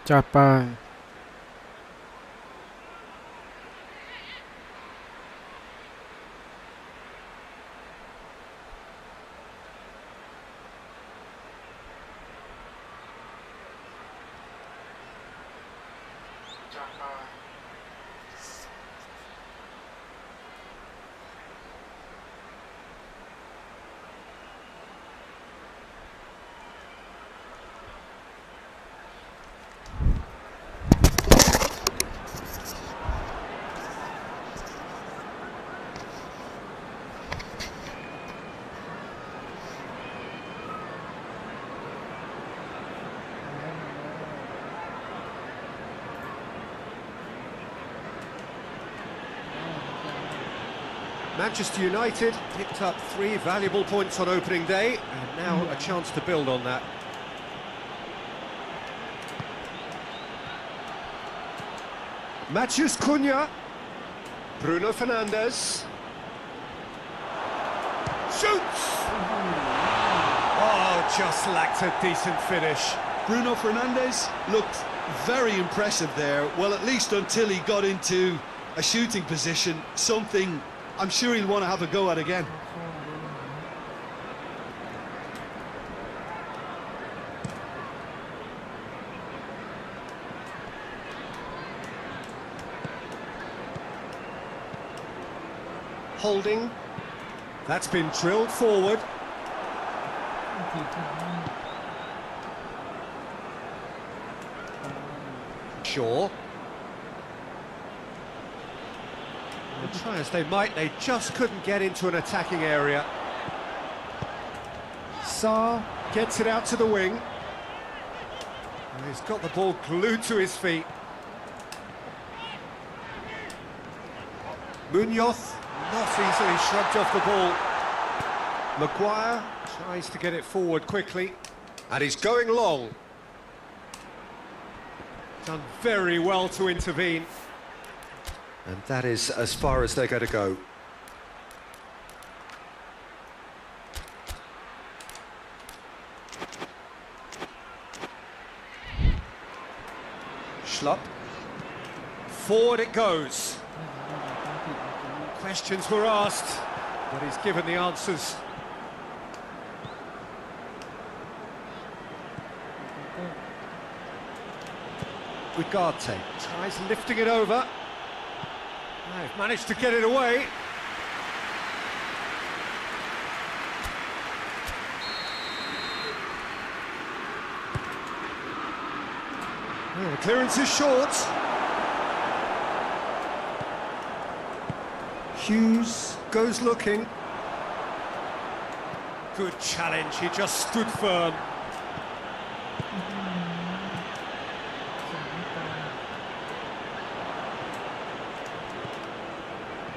จัดไปManchester United picked up 3 valuable points on opening day, and now a chance to build on that. Matheus Cunha, Bruno Fernandes, shoots! Oh, just lacked a decent finish. Bruno Fernandes looked very impressive there, well, at least until he got into a shooting position, something I'm sure he'll want to have a go at again. Holding. That's been drilled forward. Shaw. And try as they might, they just couldn't get into an attacking area. Sarr gets it out to the wing. And he's got the ball glued to his feet. Munoz not easily shrugged off the ball. Maguire tries to get it forward quickly. And he's going long. Done very well to intervene. And that is as far as they're going to go. Schlupp. Forward it goes. Questions were asked, but he's given the answers. Ugarte tries lifting it over. They've managed to get it away. Well, the clearance is short. Hughes goes looking. Good challenge, he just stood firm.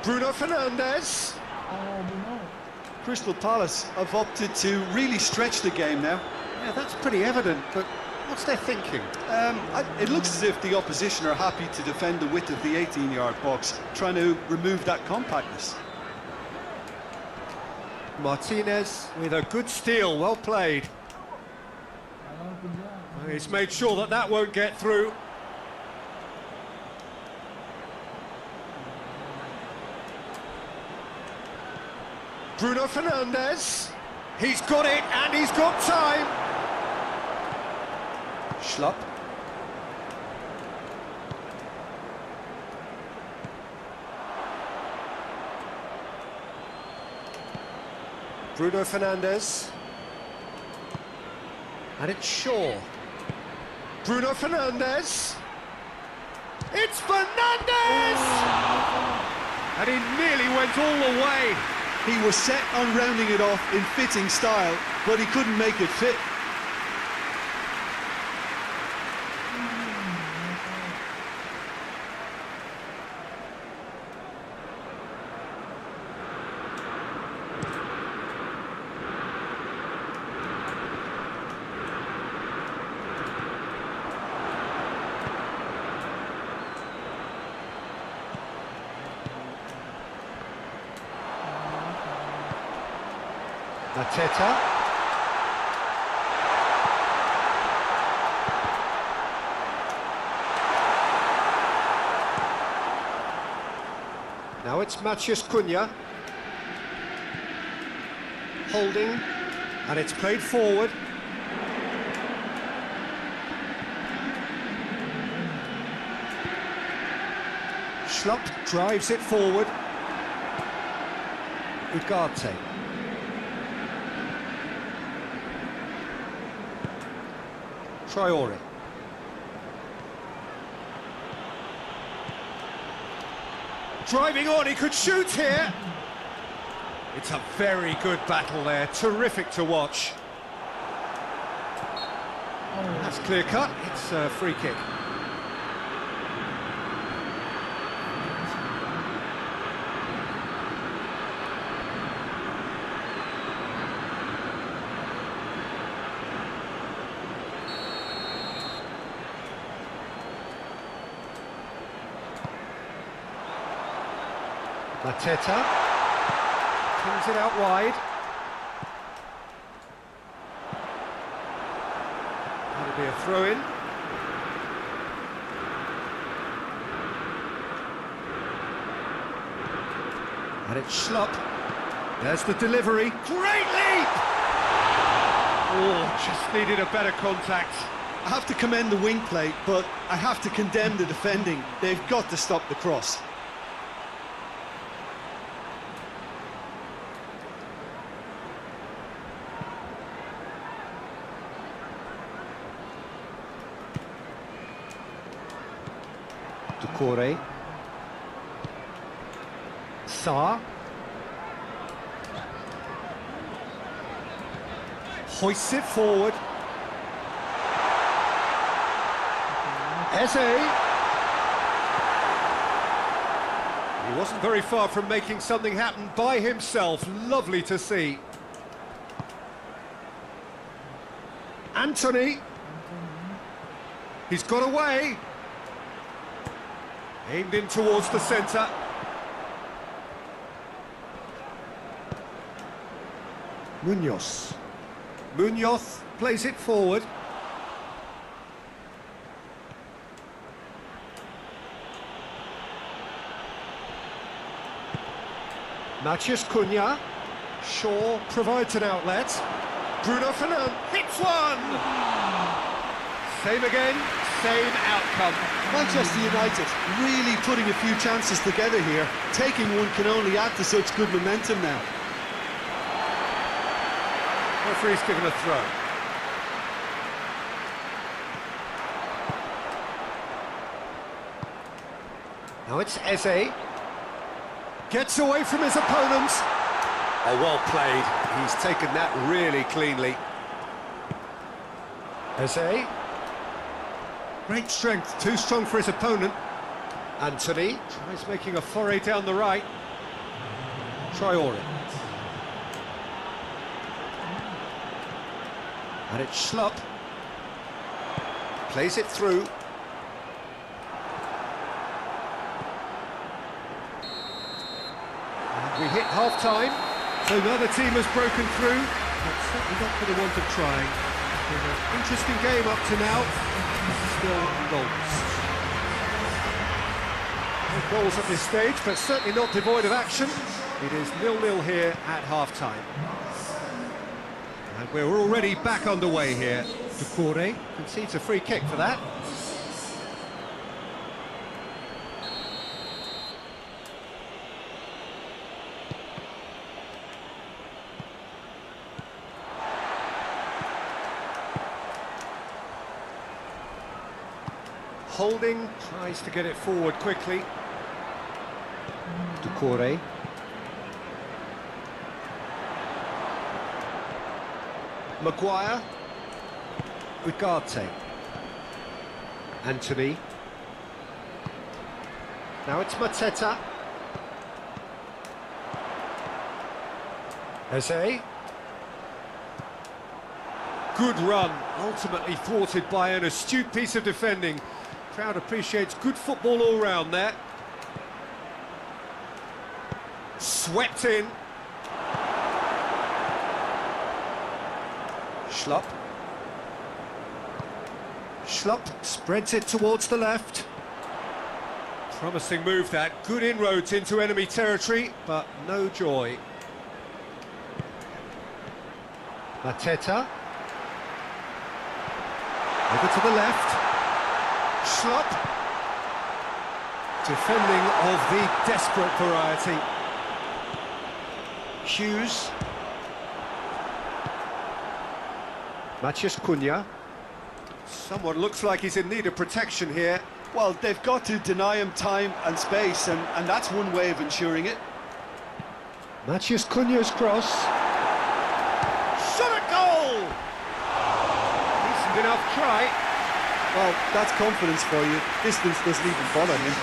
Bruno Fernandes. Crystal Palace have opted to really stretch the game now. Yeah, that's pretty evident, but what's their thinking? It looks as if the opposition are happy to defend the width of the 18-yard box, trying to remove that compactness. Martinez with a good steal, well played. He's made sure that that won't get through. Bruno Fernandes, he's got it and he's got time. Schlupp. Bruno Fernandes. And it's Shaw. Bruno Fernandes. It's Fernandes! And he nearly went all the way. He was set on rounding it off in fitting style, but he couldn't make it fit. Mateta. Now it's Matheus Cunha. Holding, and it's played forward. Schlupp drives it forward. Ugarte. Traore. Driving on, he could shoot here. It's a very good battle there, terrific to watch. That's clear cut, it's a free kick. Mateta pulls it out wide. That'll be a throw-in. And it's Schlupp. There's the delivery. Great leap! Oh, just needed a better contact. I have to commend the wing play, but I have to condemn the defending. They've got to stop the cross. Corey. Sarr. Hoists it forward. Eze. He wasn't very far from making something happen by himself. Lovely to see. Anthony. He's got away. Aimed in towards the centre. Munoz. Munoz plays it forward. Matheus Cunha. Shaw provides an outlet. Bruno Fernandes hits one! Same again, same outcome. Manchester United really putting a few chances together here. Taking one can only add to such good momentum now. Referee's given a throw. Now it's Eze. Gets away from his opponent. Oh, well played. He's taken that really cleanly. Eze. Great strength, too strong for his opponent. Anthony tries making a foray down the right. Traore. And it's Schlupp. Plays it through. And we hit half-time, so another team has broken through, but certainly not for the want of trying. It's been an interesting game up to now. Still goals. No goals at this stage, but certainly not devoid of action. It is 0-0 here at half-time. And we're already back underway here. Doucouré concedes a free kick for that. Holding, tries to get it forward quickly. Doucouré. Maguire. Ugarte. Anthony. Now it's Mateta. Eze. Good run, ultimately thwarted by an astute piece of defending. Crowd appreciates good football all round there. Swept in. Schlupp. Schlupp spreads it towards the left. Promising move that, good inroads into enemy territory, but no joy. Mateta. Over to the left. Schlupp. Defending of the desperate variety. Hughes. Maciej Cunha. Someone looks like he's in need of protection here. Well, they've got to deny him time and space, and that's one way of ensuring it. Maciej Cunha's cross. Shot at goal! Decent enough try. Well, that's confidence for you. Distance doesn't even bother him.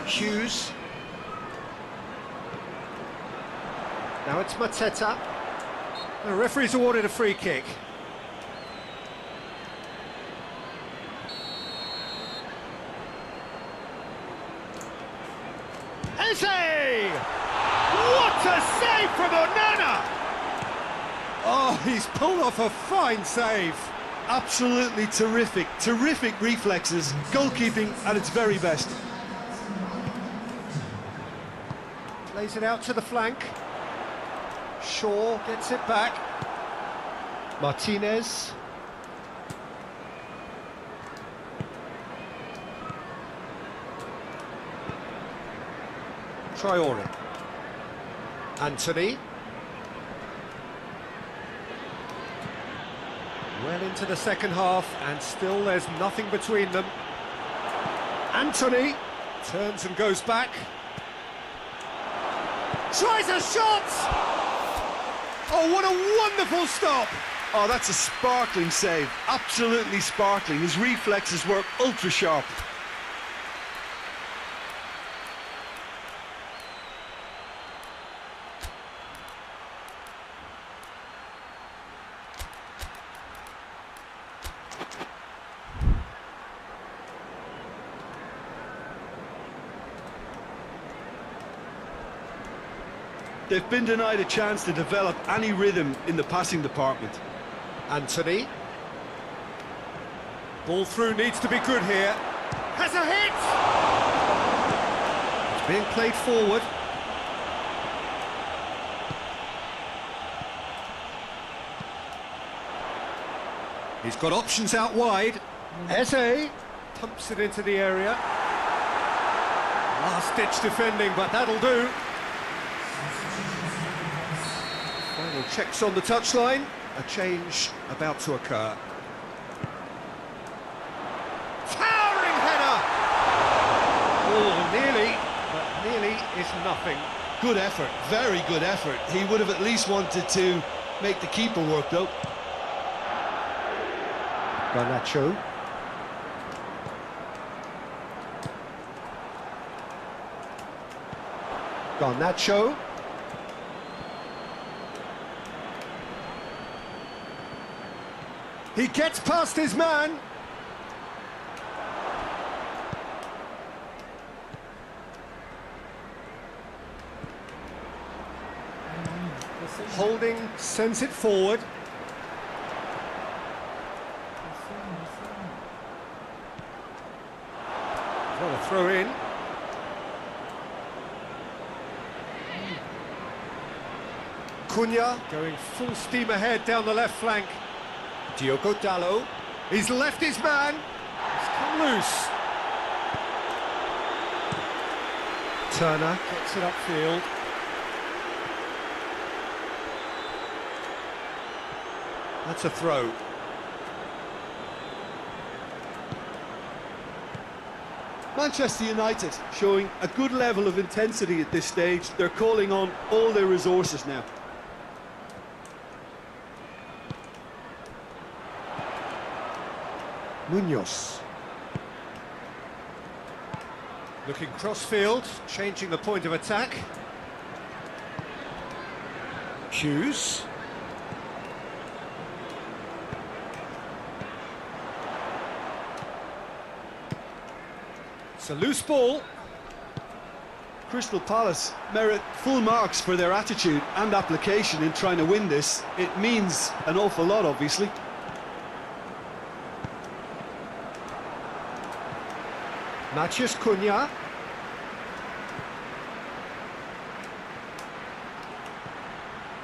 Hughes. Now it's Mateta. The referee's awarded a free kick. Eze! What a save from Onana! Oh, he's pulled off a fine save. Absolutely terrific, terrific reflexes, goalkeeping at its very best. Plays it out to the flank. Shaw gets it back. Martinez. Traore. Anthony. Well into the second half, and still there's nothing between them. Anthony turns and goes back. Tries a shot! Oh, what a wonderful stop! Oh, that's a sparkling save, absolutely sparkling. His reflexes were ultra sharp. They've been denied a chance to develop any rhythm in the passing department. Anthony. Ball through needs to be good here. Has a hit! It's being played forward. He's got options out wide. Eze pumps it into the area. Last-ditch defending, but that'll do. Final checks on the touchline. A change about to occur. Towering header! Oh, nearly, but nearly is nothing. Good effort, very good effort. He would have at least wanted to make the keeper work, though. Garnacho. Garnacho. He gets past his man. Holding sends it forward. What a throw in. Cunha going full steam ahead down the left flank. Diogo Dalot. He's left his man. He's come loose. Turner gets it upfield. That's a throw. Manchester United showing a good level of intensity at this stage. They're calling on all their resources now. Munoz. Looking cross-field, changing the point of attack. Hughes. It's a loose ball. Crystal Palace merit full marks for their attitude and application in trying to win this. It means an awful lot, obviously. Matheus Cunha.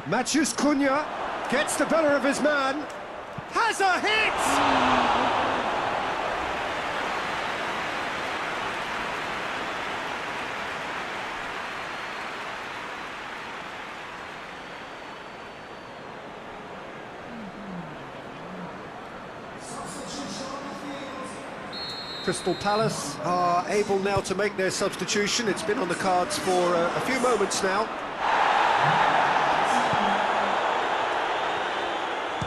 Matheus Cunha gets the better of his man. Has a hit! Crystal Palace are able now to make their substitution. It's been on the cards for a few moments now.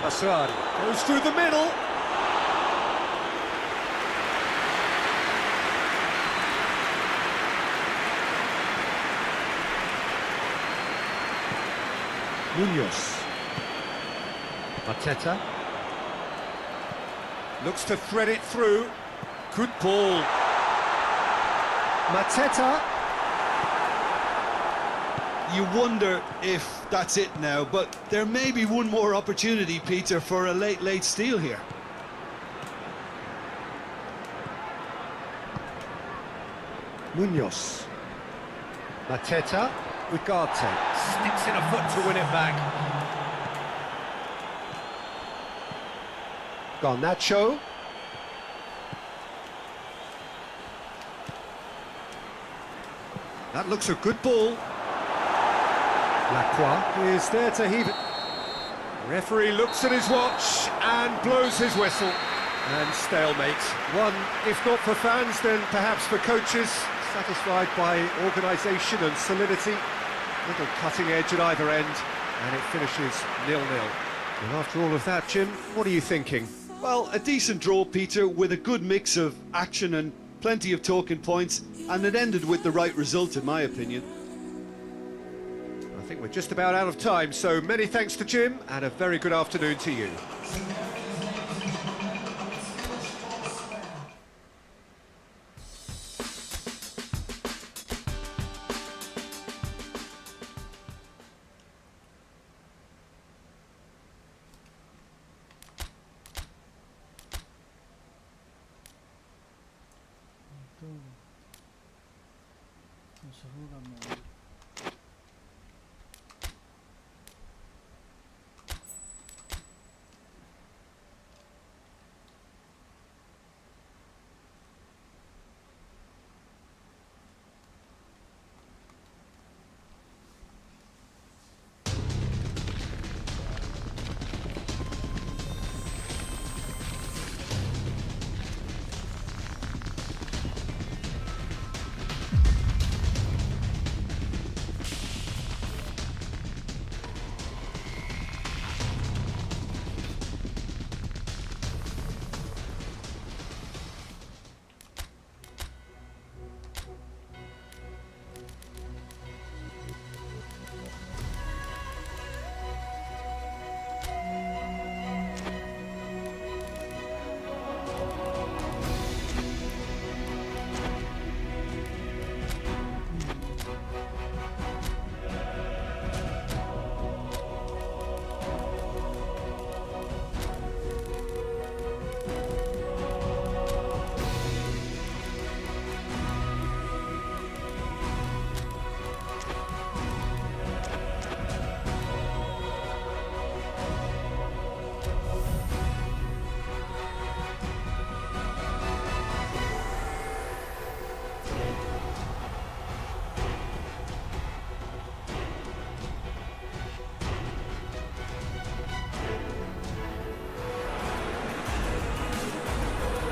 Asrari goes through the middle. Munoz. Mateta looks to thread it through. Good ball. Mateta. You wonder if that's it now, but there may be one more opportunity, Peter, for a late steal here. Munoz. Mateta. Ugarte sticks in a foot to win it back. Garnacho. That looks a good ball. Lacroix is there to heave it. Referee looks at his watch and blows his whistle. And stalemate. One, if not for fans, then perhaps for coaches, satisfied by organisation and solidity. Little cutting edge at either end, and it finishes 0-0. And after all of that, Jim, what are you thinking? Well, a decent draw, Peter, with a good mix of action and plenty of talking points, and it ended with the right result, in my opinion. I think we're just about out of time, so many thanks to Jim, and a very good afternoon to you.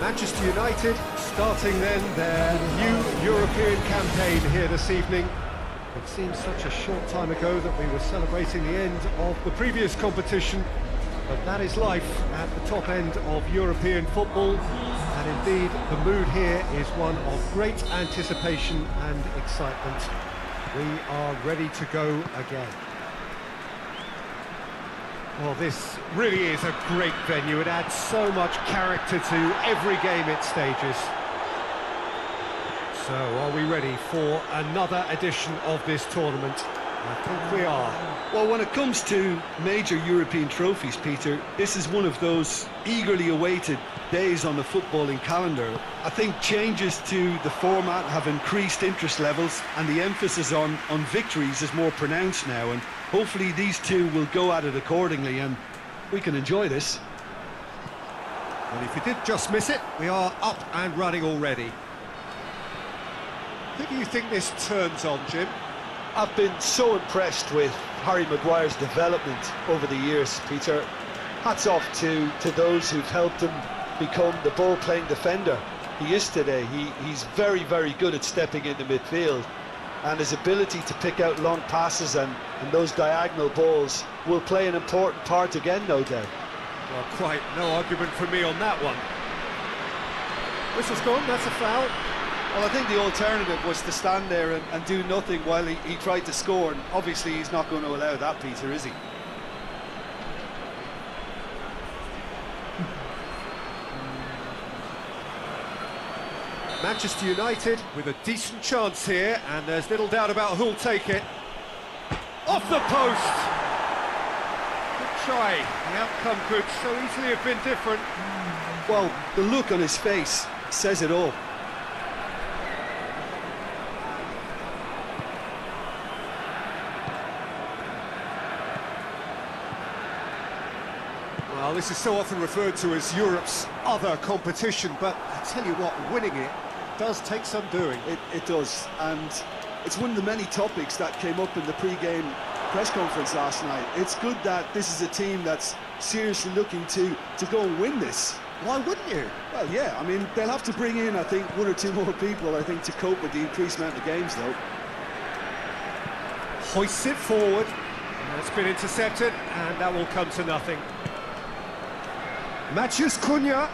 Manchester United starting then their new European campaign here this evening. It seems such a short time ago that we were celebrating the end of the previous competition, but that is life at the top end of European football, and indeed the mood here is one of great anticipation and excitement. We are ready to go again. Well, this really is a great venue. It adds so much character to every game it stages. So, are we ready for another edition of this tournament? I think we are. Well, when it comes to major European trophies, Peter, this is one of those eagerly awaited days on the footballing calendar. I think changes to the format have increased interest levels, and the emphasis on victories is more pronounced now, and hopefully these two will go at it accordingly and we can enjoy this. Well, if you did just miss it, we are up and running already. Who do you think this turns on, Jim? I've been so impressed with Harry Maguire's development over the years, Peter. Hats off to those who've helped him become the ball-playing defender he is today. He's very, very good at stepping into midfield, and his ability to pick out long passes and those diagonal balls will play an important part again, no doubt. Well, quite no argument from me on that one. Whistle's gone, that's a foul. Well, I think the alternative was to stand there and do nothing while he tried to score, and obviously he's not going to allow that, Peter, is he? Manchester United with a decent chance here, and there's little doubt about who'll take it. Off the post! Good try. The outcome could so easily have been different. Well, the look on his face says it all. Well, this is so often referred to as Europe's other competition, but I tell you what, winning it does take some doing. It does, and it's one of the many topics that came up in the pre-game press conference last night. It's good that this is a team that's seriously looking to go and win this. Why wouldn't you? Well, yeah, I mean, they'll have to bring in, I think, one or two more people, I think, to cope with the increased amount of games, though. Hoists it forward, and it's been intercepted, and that will come to nothing. Matheus Cunha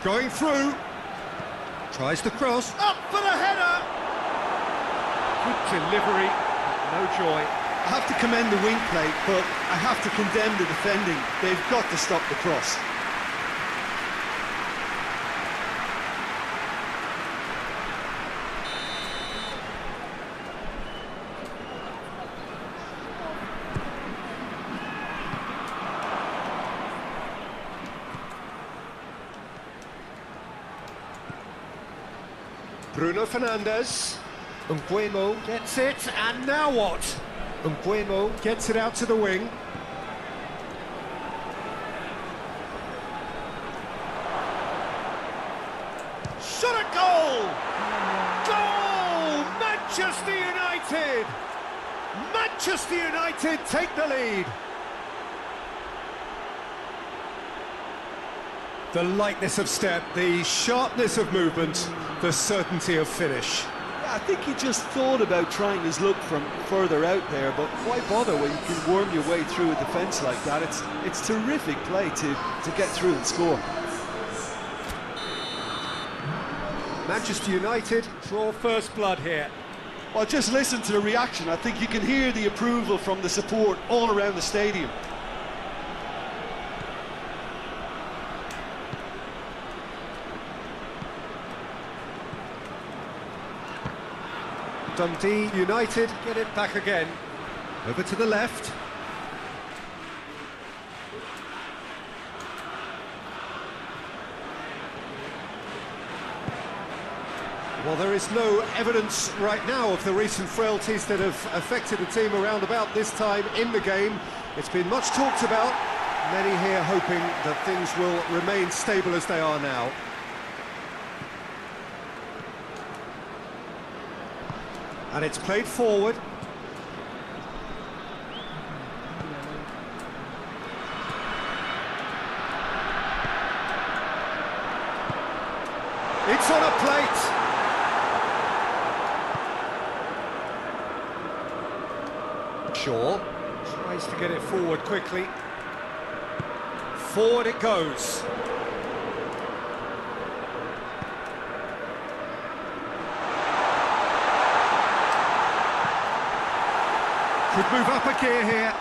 going through, tries to cross, up for the header. Good delivery, no joy. I have to commend the wing play, but I have to condemn the defending. They've got to stop the cross. Bruno Fernandes, Mbuemo gets it, and now what? Mbuemo gets it out to the wing. Shot at goal! Goal! Manchester United! Manchester United take the lead. The lightness of step, the sharpness of movement, the certainty of finish. Yeah, I think he just thought about trying his luck from further out there, but why bother when you can worm your way through a defence like that? It's terrific play to get through and score. Manchester United draw first blood here. Well, just listen to the reaction. I think you can hear the approval from the support all around the stadium. Dundee United get it back again. Over to the left. Well, there is no evidence right now of the recent frailties that have affected the team around about this time in the game. It's been much talked about. Many here hoping that things will remain stable as they are now. And it's played forward. It's on a plate. Shaw tries to get it forward quickly. Forward it goes. Could move up a gear here.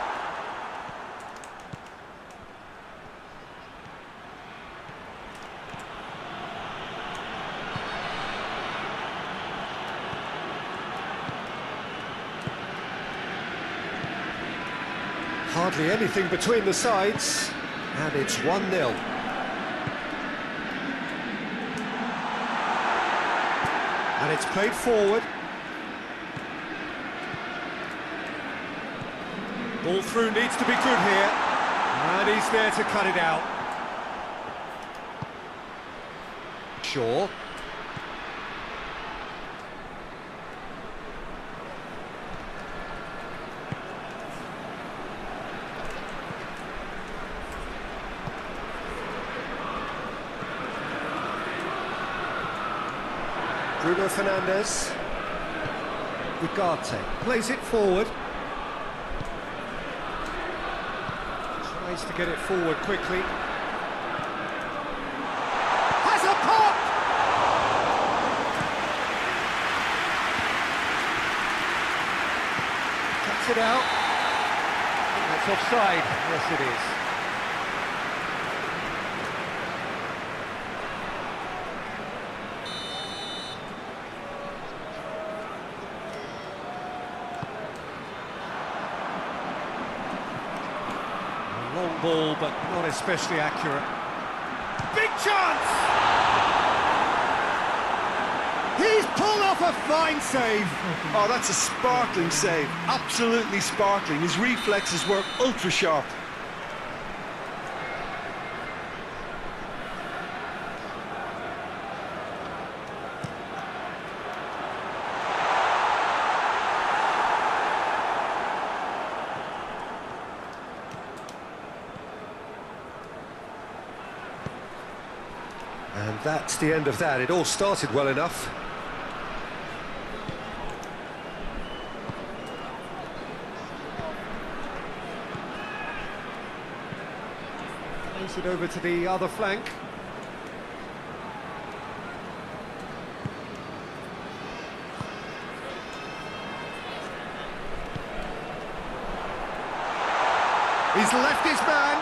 Hardly anything between the sides, and it's 1-0. And it's played forward. Ball through needs to be good here, and he's there to cut it out. Shaw. Bruno Fernandes. Ugarte plays it forward. Tries to get it forward quickly. Has a pop! Cuts it out. That's offside. Yes, it is. Long ball, but not especially accurate. Big chance! He's pulled off a fine save. Oh, that's a sparkling save. Absolutely sparkling. His reflexes were ultra sharp. And that's the end of that. It all started well enough. Plays it over to the other flank. He's left his man.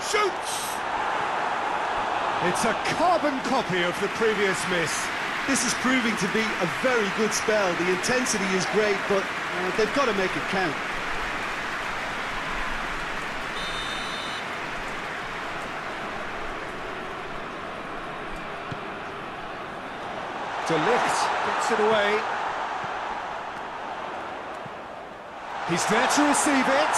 Shoots! It's a carbon copy of the previous miss. This is proving to be a very good spell. The intensity is great, but they've got to make it count. De Ligt gets it away. He's there to receive it.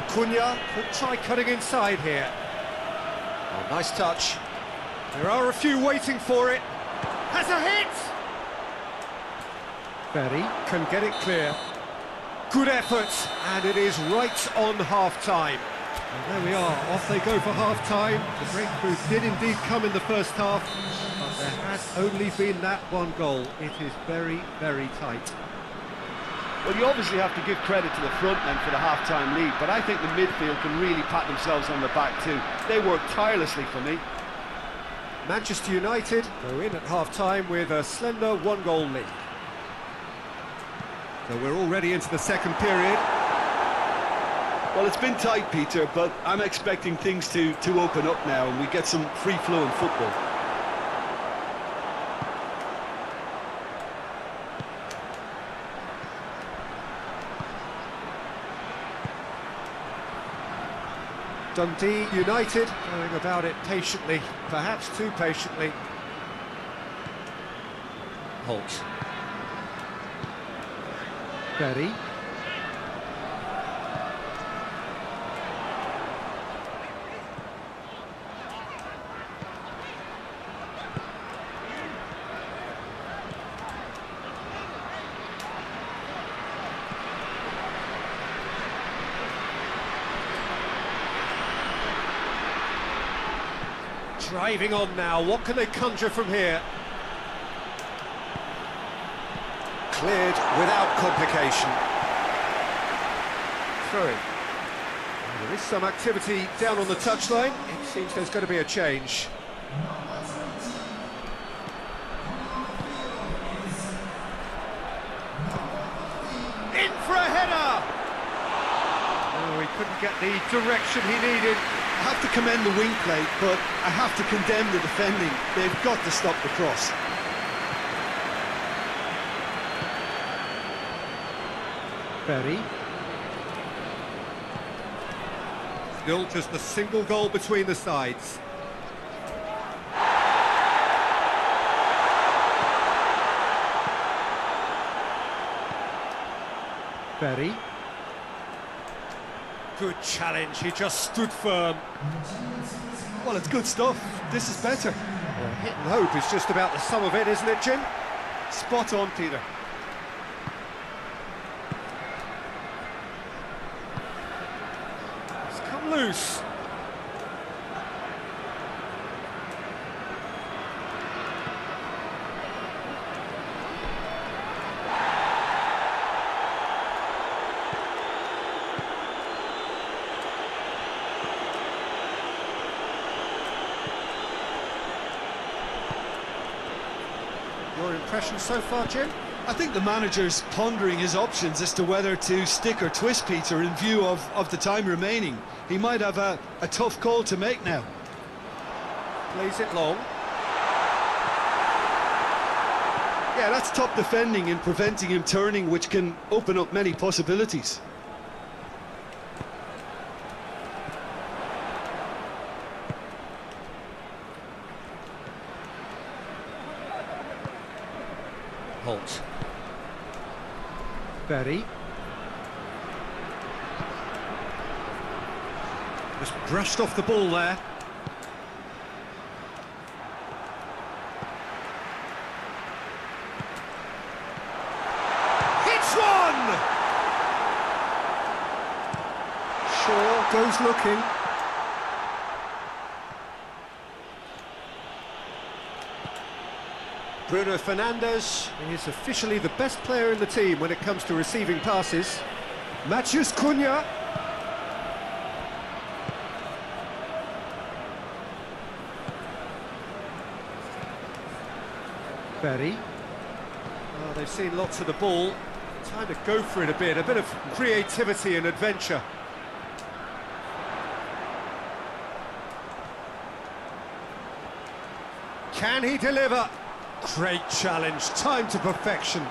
Cunha could try cutting inside here. Oh, nice touch. There are a few waiting for it. Has a hit! Berry can get it clear. Good effort, and it is right on half-time. And there we are, off they go for half-time. The breakthrough did indeed come in the first half, but there has only been that one goal. It is very, very tight. Well, you obviously have to give credit to the front men for the half-time lead, but I think the midfield can really pat themselves on the back too. They worked tirelessly for me. Manchester United go in at half-time with a slender one-goal lead. So we're already into the second period. Well, it's been tight, Peter, but I'm expecting things to open up now and we get some free-flowing football. Dundee United going about it patiently, perhaps too patiently. Holt. Berry. Driving on now, what can they conjure from here? Cleared without complication. Through. There is some activity down on the touchline. It seems there's going to be a change. In for a header! couldn't get the direction he needed. I have to commend the wing play, but I have to condemn the defending. They've got to stop the cross. Berry. Still just a single goal between the sides. Berry. Good challenge, he just stood firm. Well, it's good stuff. This is better. Well, hit and hope is just about the sum of it, isn't it, Jim? Spot on, Peter. It's come loose. Your impression so far, Jim? I think the manager's pondering his options as to whether to stick or twist Peter in view of the time remaining. He might have a tough call to make now. Plays it long. Yeah, that's top defending in preventing him turning, which can open up many possibilities. Holt. Berry. Just brushed off the ball there. Hits one! Shaw goes looking. Bruno Fernandes is officially the best player in the team when it comes to receiving passes. Matheus Cunha. Berry. Oh, they've seen lots of the ball. Time to go for it a bit of creativity and adventure. Can he deliver? Great challenge, time to perfection.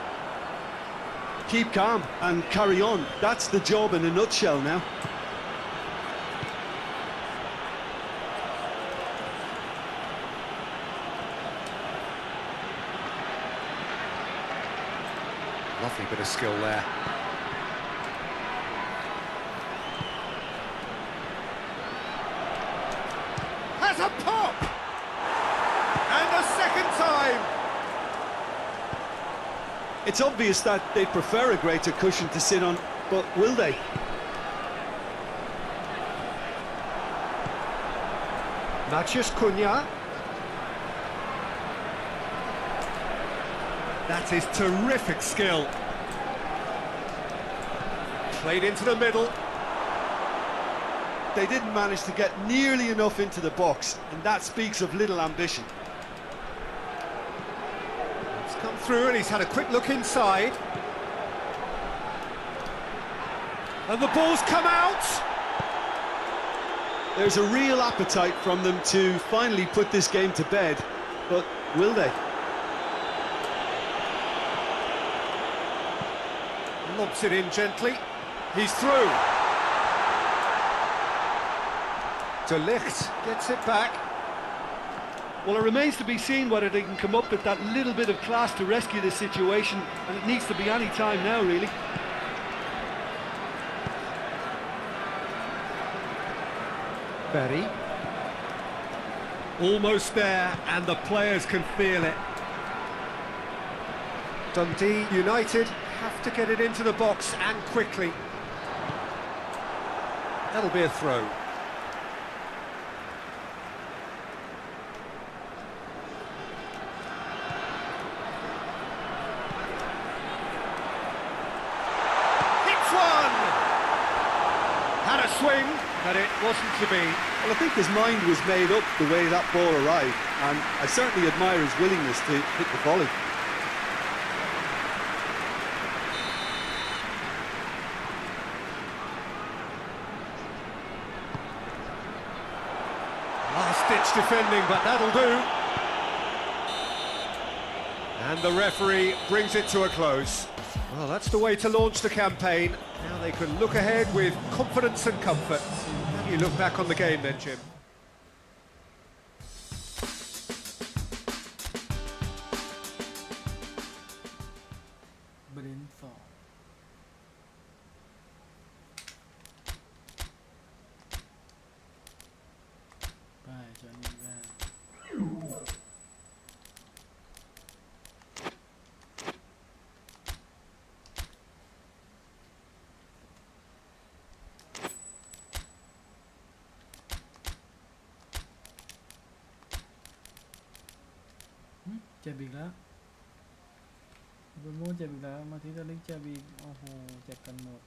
Keep calm and carry on. That's the job in a nutshell now. Lovely bit of skill there. Has a pop! And a second time! It's obvious that they prefer a greater cushion to sit on, but will they? Matheus Cunha. That is terrific skill. Played into the middle. They didn't manage to get nearly enough into the box, and that speaks of little ambition. It's come through and he's had a quick look inside. And the ball's come out! There's a real appetite from them to finally put this game to bed, but will they? Lobs it in gently. He's through. De Ligt gets it back. Well, it remains to be seen whether they can come up with that little bit of class to rescue this situation, and it needs to be any time now, really. Berry. Almost there, and the players can feel it. Dundee United have to get it into the box and quickly. That'll be a throw. Hits one! Had a swing, but it wasn't to be. Well, I think his mind was made up the way that ball arrived, and I certainly admire his willingness to hit the volley. last-ditch defending, but that'll do. And the referee brings it to a close. Well, that's the way to launch the campaign. Now they can look ahead with confidence and comfort. How do you look back on the game then, Jim?เจ็บอีกแล้วเบอร์โม่เจ็บอีกแล้วมาที่ตะลิกเจ็บอีกโอ้โหเจ็บกันหมด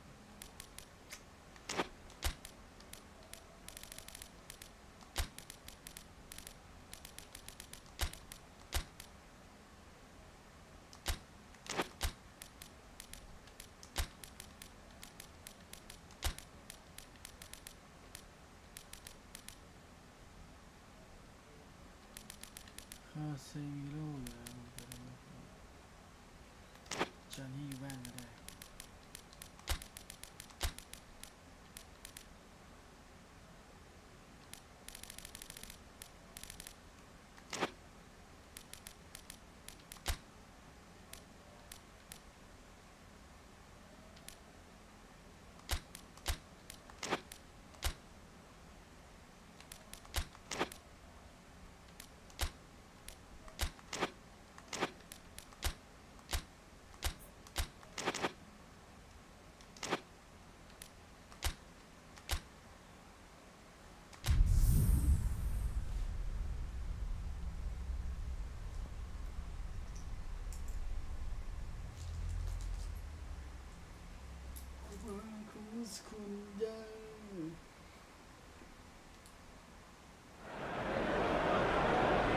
เซมิโร่อยู่แล้วจอห์นนี่แว่นก็ได้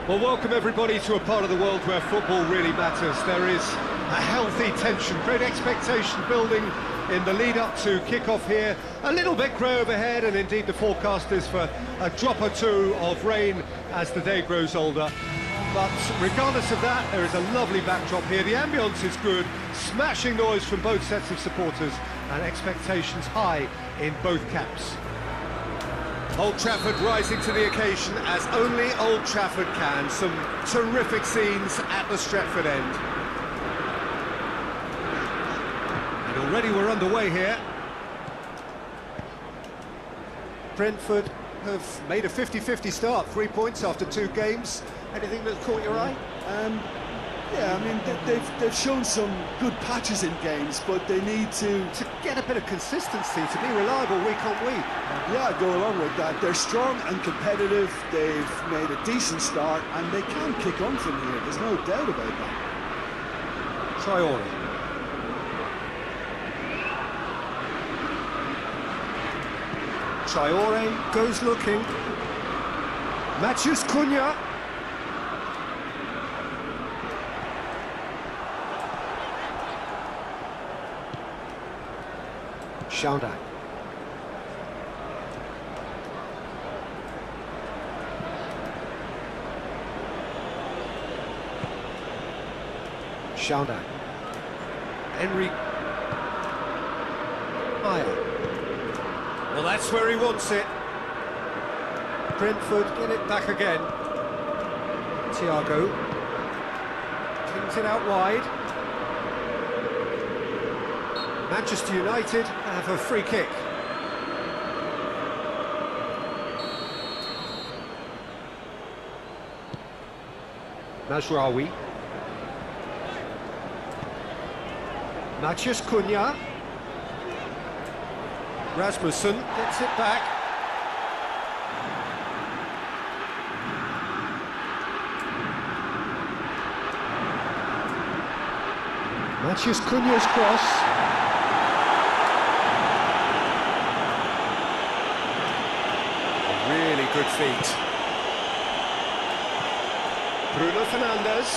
Well, welcome everybody to a part of the world where football really matters. There is a healthy tension, great expectation building in the lead up to kick-off here. A little bit grey overhead, and indeed the forecast is for a drop or two of rain as the day grows older. But regardless of that, there is a lovely backdrop here. The ambience is good, smashing noise from both sets of supporters, and expectations high in both camps. Old Trafford rising to the occasion as only Old Trafford can. Some terrific scenes at the Stretford end. And already we're underway here. Brentford have made a 50-50 start, 3 points after 2 games. Anything that's caught your eye? Yeah, I mean, they've shown some good patches in games, but they need to get a bit of consistency, to be reliable week on week. Yeah, go along with that. They're strong and competitive, they've made a decent start, and they can kick on from here, there's no doubt about that. Traore. Traore goes looking. Matheus Cunha. Shaundak. Shaundak. Henry. Meyer. Well, that's where he wants it. Brentford get it back again. Thiago. Flings it out wide. Manchester United have a free kick. Mazraoui. Matheus Cunha. Rasmussen gets it back. Matheus Cunha's cross. Really good feet. Bruno Fernandes.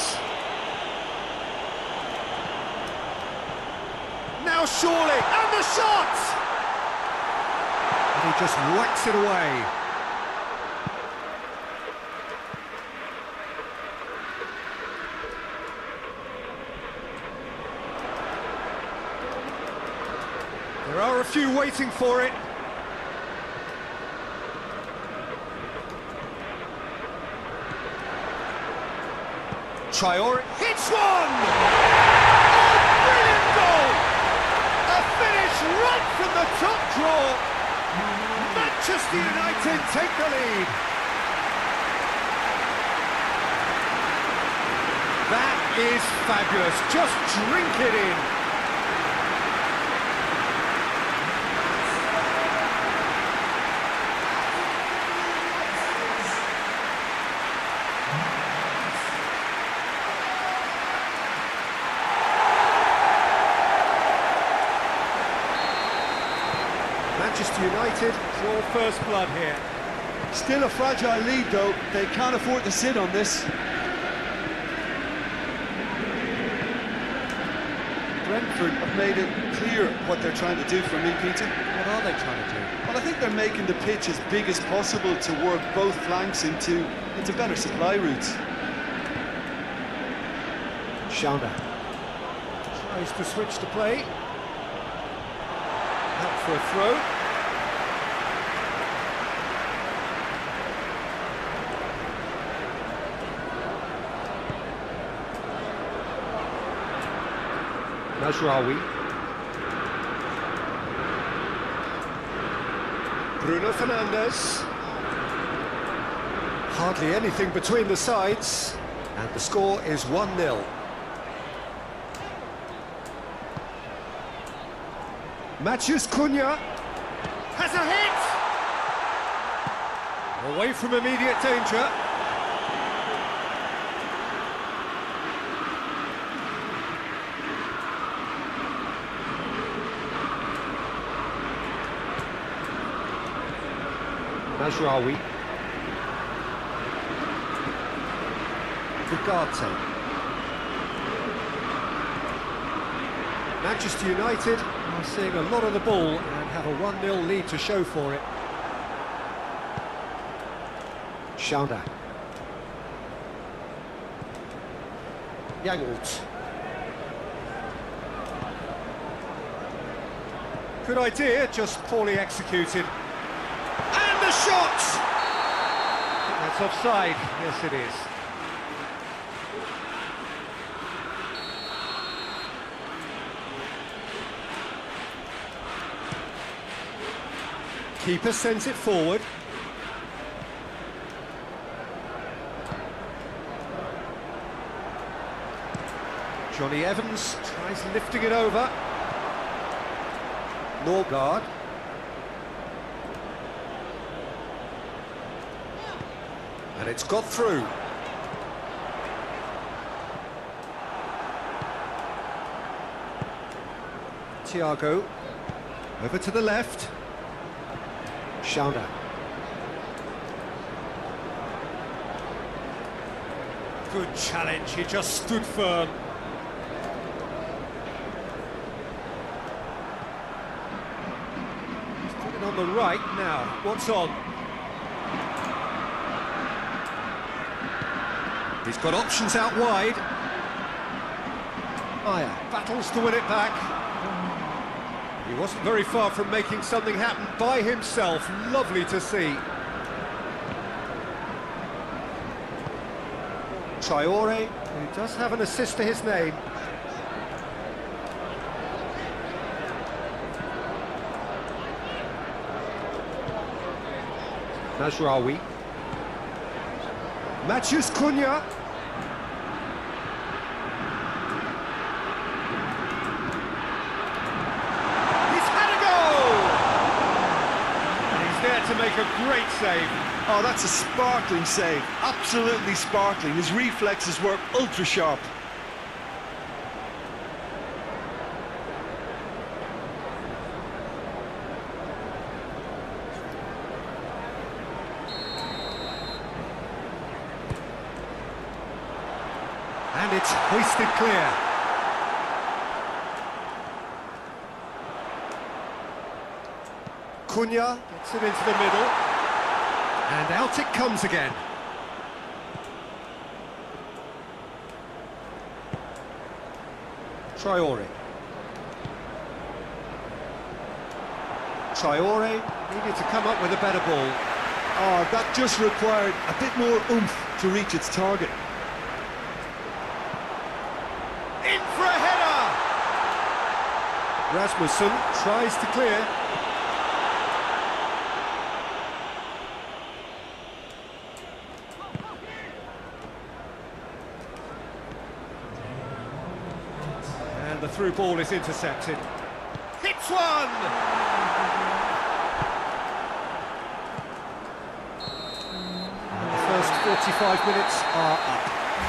Now surely, and the shot! And he just whacks it away. There are a few waiting for it. Traore hits one! Oh, brilliant goal! A finish right from the top draw. Manchester United take the lead. That is fabulous. Just drink it in. Manchester United draw first blood here. Still a fragile lead though, they can't afford to sit on this. Brentford have made it clear what they're trying to do for me, Peter. What are they trying to do? Well, I think they're making the pitch as big as possible to work both flanks into better supply routes. Shauna tries to switch to play. Out for a throw. Mazraoui. Bruno Fernandes. Hardly anything between the sides, and the score is 1-0. Matheus Cunha has a hit! Away from immediate danger. Mazraoui. Ugarte. Manchester United are seeing a lot of the ball and have a 1-0 lead to show for it. Shauna. Yangolt. Good idea, just poorly executed. And the shot! That's offside. Yes, it is. Keeper sends it forward. Johnny Evans tries lifting it over. Norgard. And it's got through. Thiago. Over to the left. Shauna. Good challenge, he just stood firm. Stood on the right now. What's on? He's got options out wide. Maya battles to win it back. He wasn't very far from making something happen by himself. Lovely to see. Traore, who does have an assist to his name. Mazraoui. Matheus Cunha. To make a great save. Oh, that's a sparkling save. Absolutely sparkling. His reflexes were ultra sharp. And it's hoisted clear. Cunha gets it into the middle, and out it comes again. Traore. Traore needed to come up with a better ball. Oh, that just required a bit more oomph to reach its target. In for a header! Rasmussen tries to clear. And the through ball is intercepted. Hits one! And the first 45 minutes are up.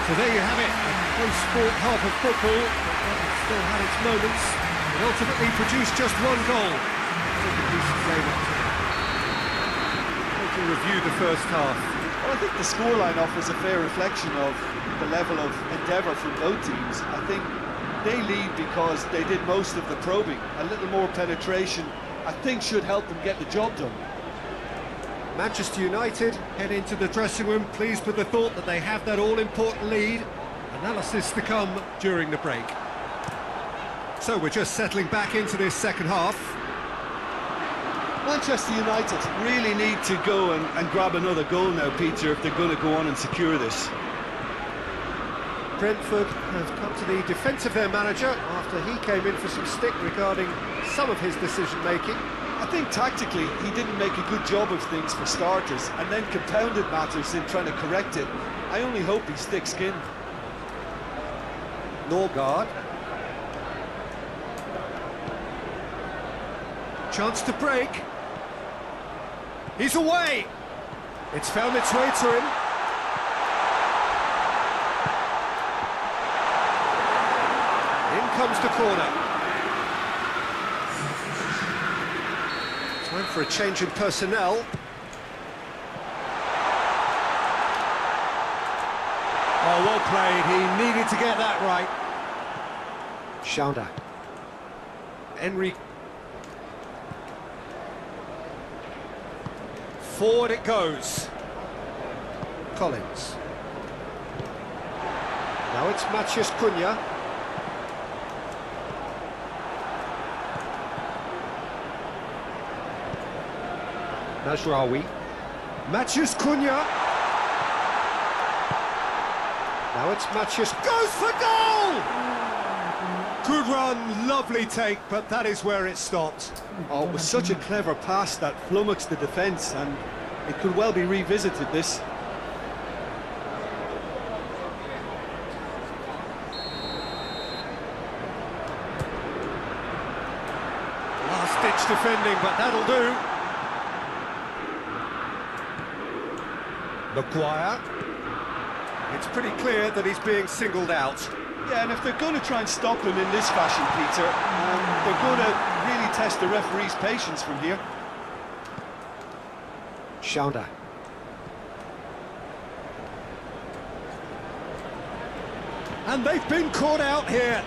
So there you have it, a close-fought half of football. It still had its moments. It ultimately produced just one goal. To review the first half. Well, I think the scoreline offers a fair reflection of the level of endeavour from both teams. I think they lead because they did most of the probing. A little more penetration, I think, should help them get the job done. Manchester United head into the dressing room pleased with the thought that they have that all-important lead. Analysis to come during the break. So we're just settling back into this second half. Manchester United really need to go and grab another goal now, Peter, if they're going to go on and secure this. Brentford have come to the defence of their manager after he came in for some stick regarding some of his decision-making. I think tactically he didn't make a good job of things for starters, and then compounded matters in trying to correct it. I only hope he's thick-skinned. Norgard. Chance to break. He's away. It's found its way to him. In comes the corner. Time for a change in personnel. Oh, well played. He needed to get that right. Schauder. Henry. Forward it goes. Collins. Now it's Matheus Cunha. Najraoui. Matheus Cunha. Now it's Matheus. Goes for goal! Good run, lovely take, but that is where it stopped. Oh, it was such a clever pass that flummoxed the defence, and it could well be revisited, this. Last-ditch defending, but that'll do. Maguire. It's pretty clear that he's being singled out. Yeah, and if they're going to try and stop him in this fashion, Peter, they're going to really test the referee's patience from here. Schauder. And they've been caught out here.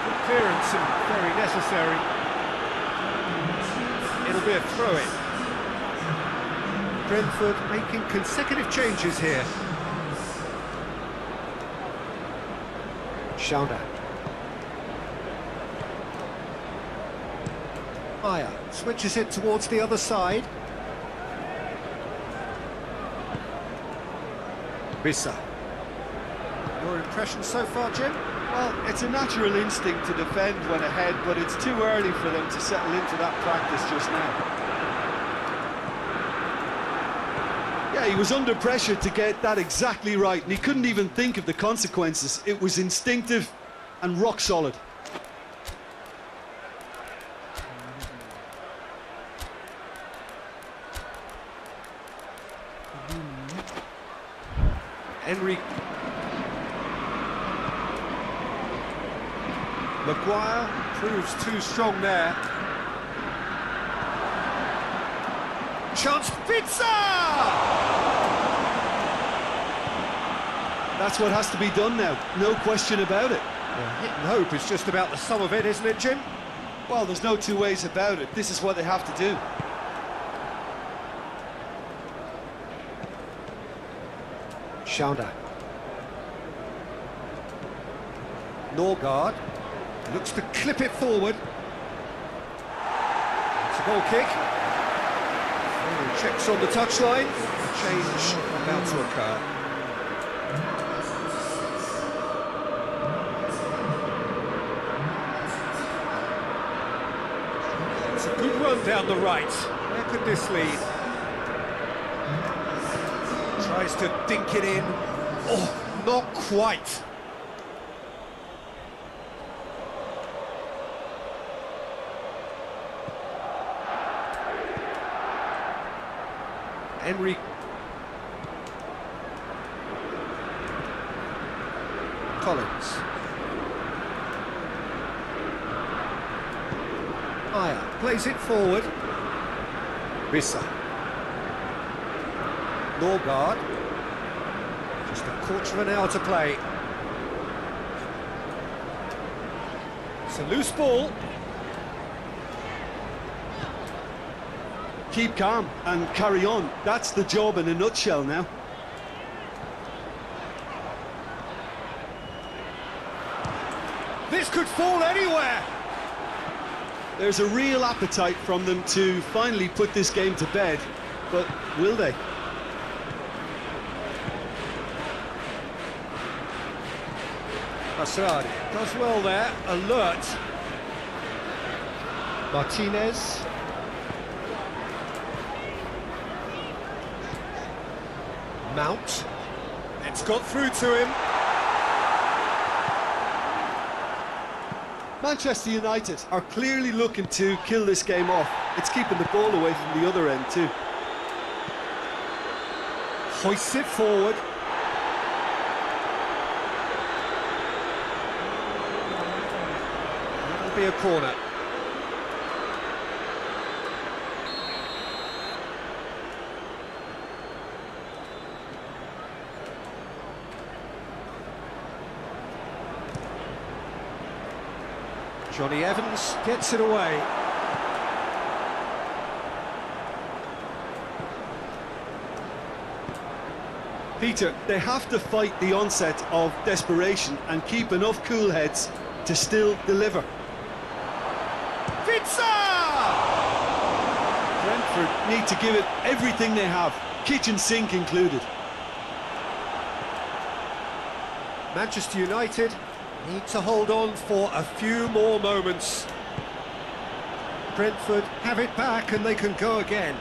Good clearance and very necessary. It'll be a throw-in. Brentford making consecutive changes here. Schauder. Meyer switches it towards the other side. Wissa. Your impression so far, Jim? Well, it's a natural instinct to defend when ahead, but it's too early for them to settle into that practice just now. Yeah, he was under pressure to get that exactly right, and he couldn't even think of the consequences. It was instinctive and rock solid. Henry. Maguire proves too strong there. Chance, Pizza! That's what has to be done now, no question about it. Well, hit and hope is just about the sum of it, isn't it, Jim? Well, there's no two ways about it. This is what they have to do. Schauder. Norgard. Looks to clip it forward. It's a goal kick. Checks on the touchline. Change about to occur. It's a good run down the right. Where could this lead? Tries to dink it in. Oh, not quite. Henry. Collins. Meyer plays it forward. Rissa. Norgard. Just a quarter of an hour to play. It's a loose ball. Keep calm and carry on. That's the job in a nutshell now. This could fall anywhere. There's a real appetite from them to finally put this game to bed, but will they? Asrari does well there, alert. Martinez. Mount. It's got through to him. Manchester United are clearly looking to kill this game off. It's keeping the ball away from the other end too. Hoists it forward. It'll be a corner. Johnny Evans gets it away. Peter, they have to fight the onset of desperation and keep enough cool heads to still deliver. Pizza! Brentford need to give it everything they have, kitchen sink included. Manchester United need to hold on for a few more moments. Brentford have it back and they can go again.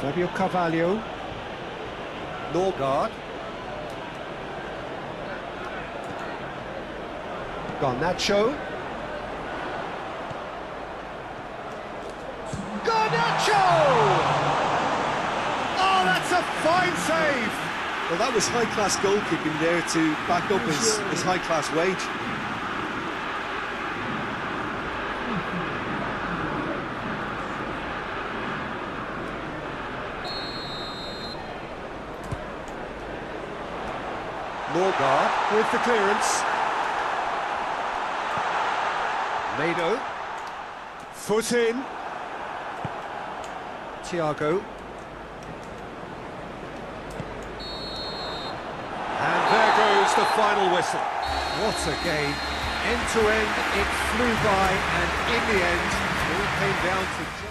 Fabio Carvalho. Norgard. Garnacho. Garnacho! Oh, that's a fine save! Well, that was high-class goalkeeping there to back up his high-class wage. Norgard with the clearance. Mado. Foot in. Thiago. And there goes the final whistle. What a game. End to end, it flew by, and in the end, it all came down to...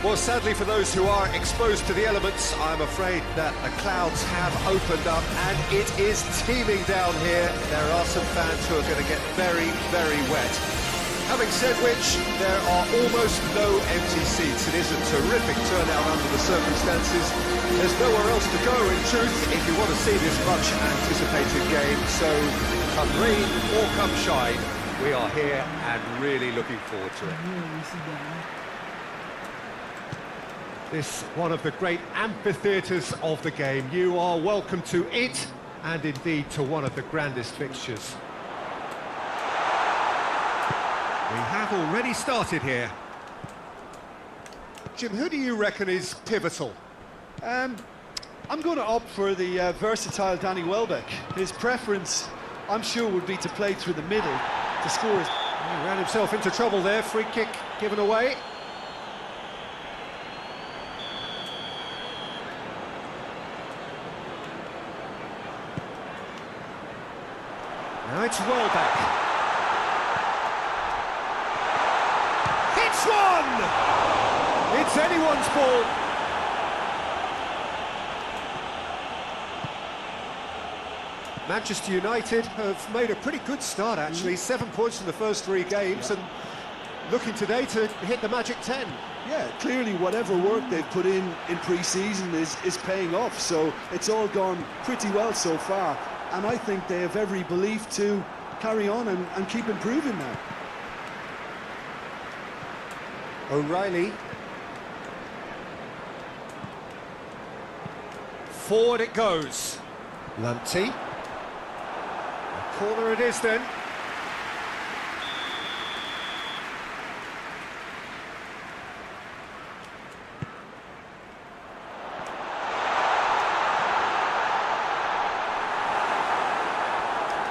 Well, sadly for those who are exposed to the elements, I'm afraid that the clouds have opened up and it is teeming down here. There are some fans who are going to get very, very wet. Having said which, there are almost no empty seats. It is a terrific turnout under the circumstances. There's nowhere else to go, in truth, if you want to see this much anticipated game. So, come rain or come shine, we are here and really looking forward to it. This one of the great amphitheatres of the game. You are welcome to it, and indeed to one of the grandest fixtures. We have already started here. Jim, who do you reckon is pivotal? I'm going to opt for the versatile Danny Welbeck. His preference, I'm sure, would be to play through the middle to score his... He ran himself into trouble there. Free kick given away. Now it's Welbeck. Hits one! It's anyone's ball. Manchester United have made a pretty good start, actually. 7 points in the first 3 games, and looking today to hit the magic 10. Yeah, clearly whatever work they've put in pre-season is paying off, so it's all gone pretty well so far. And I think they have every belief to carry on and keep improving now. O'Reilly. Forward it goes. Lamptey. Corner it is then.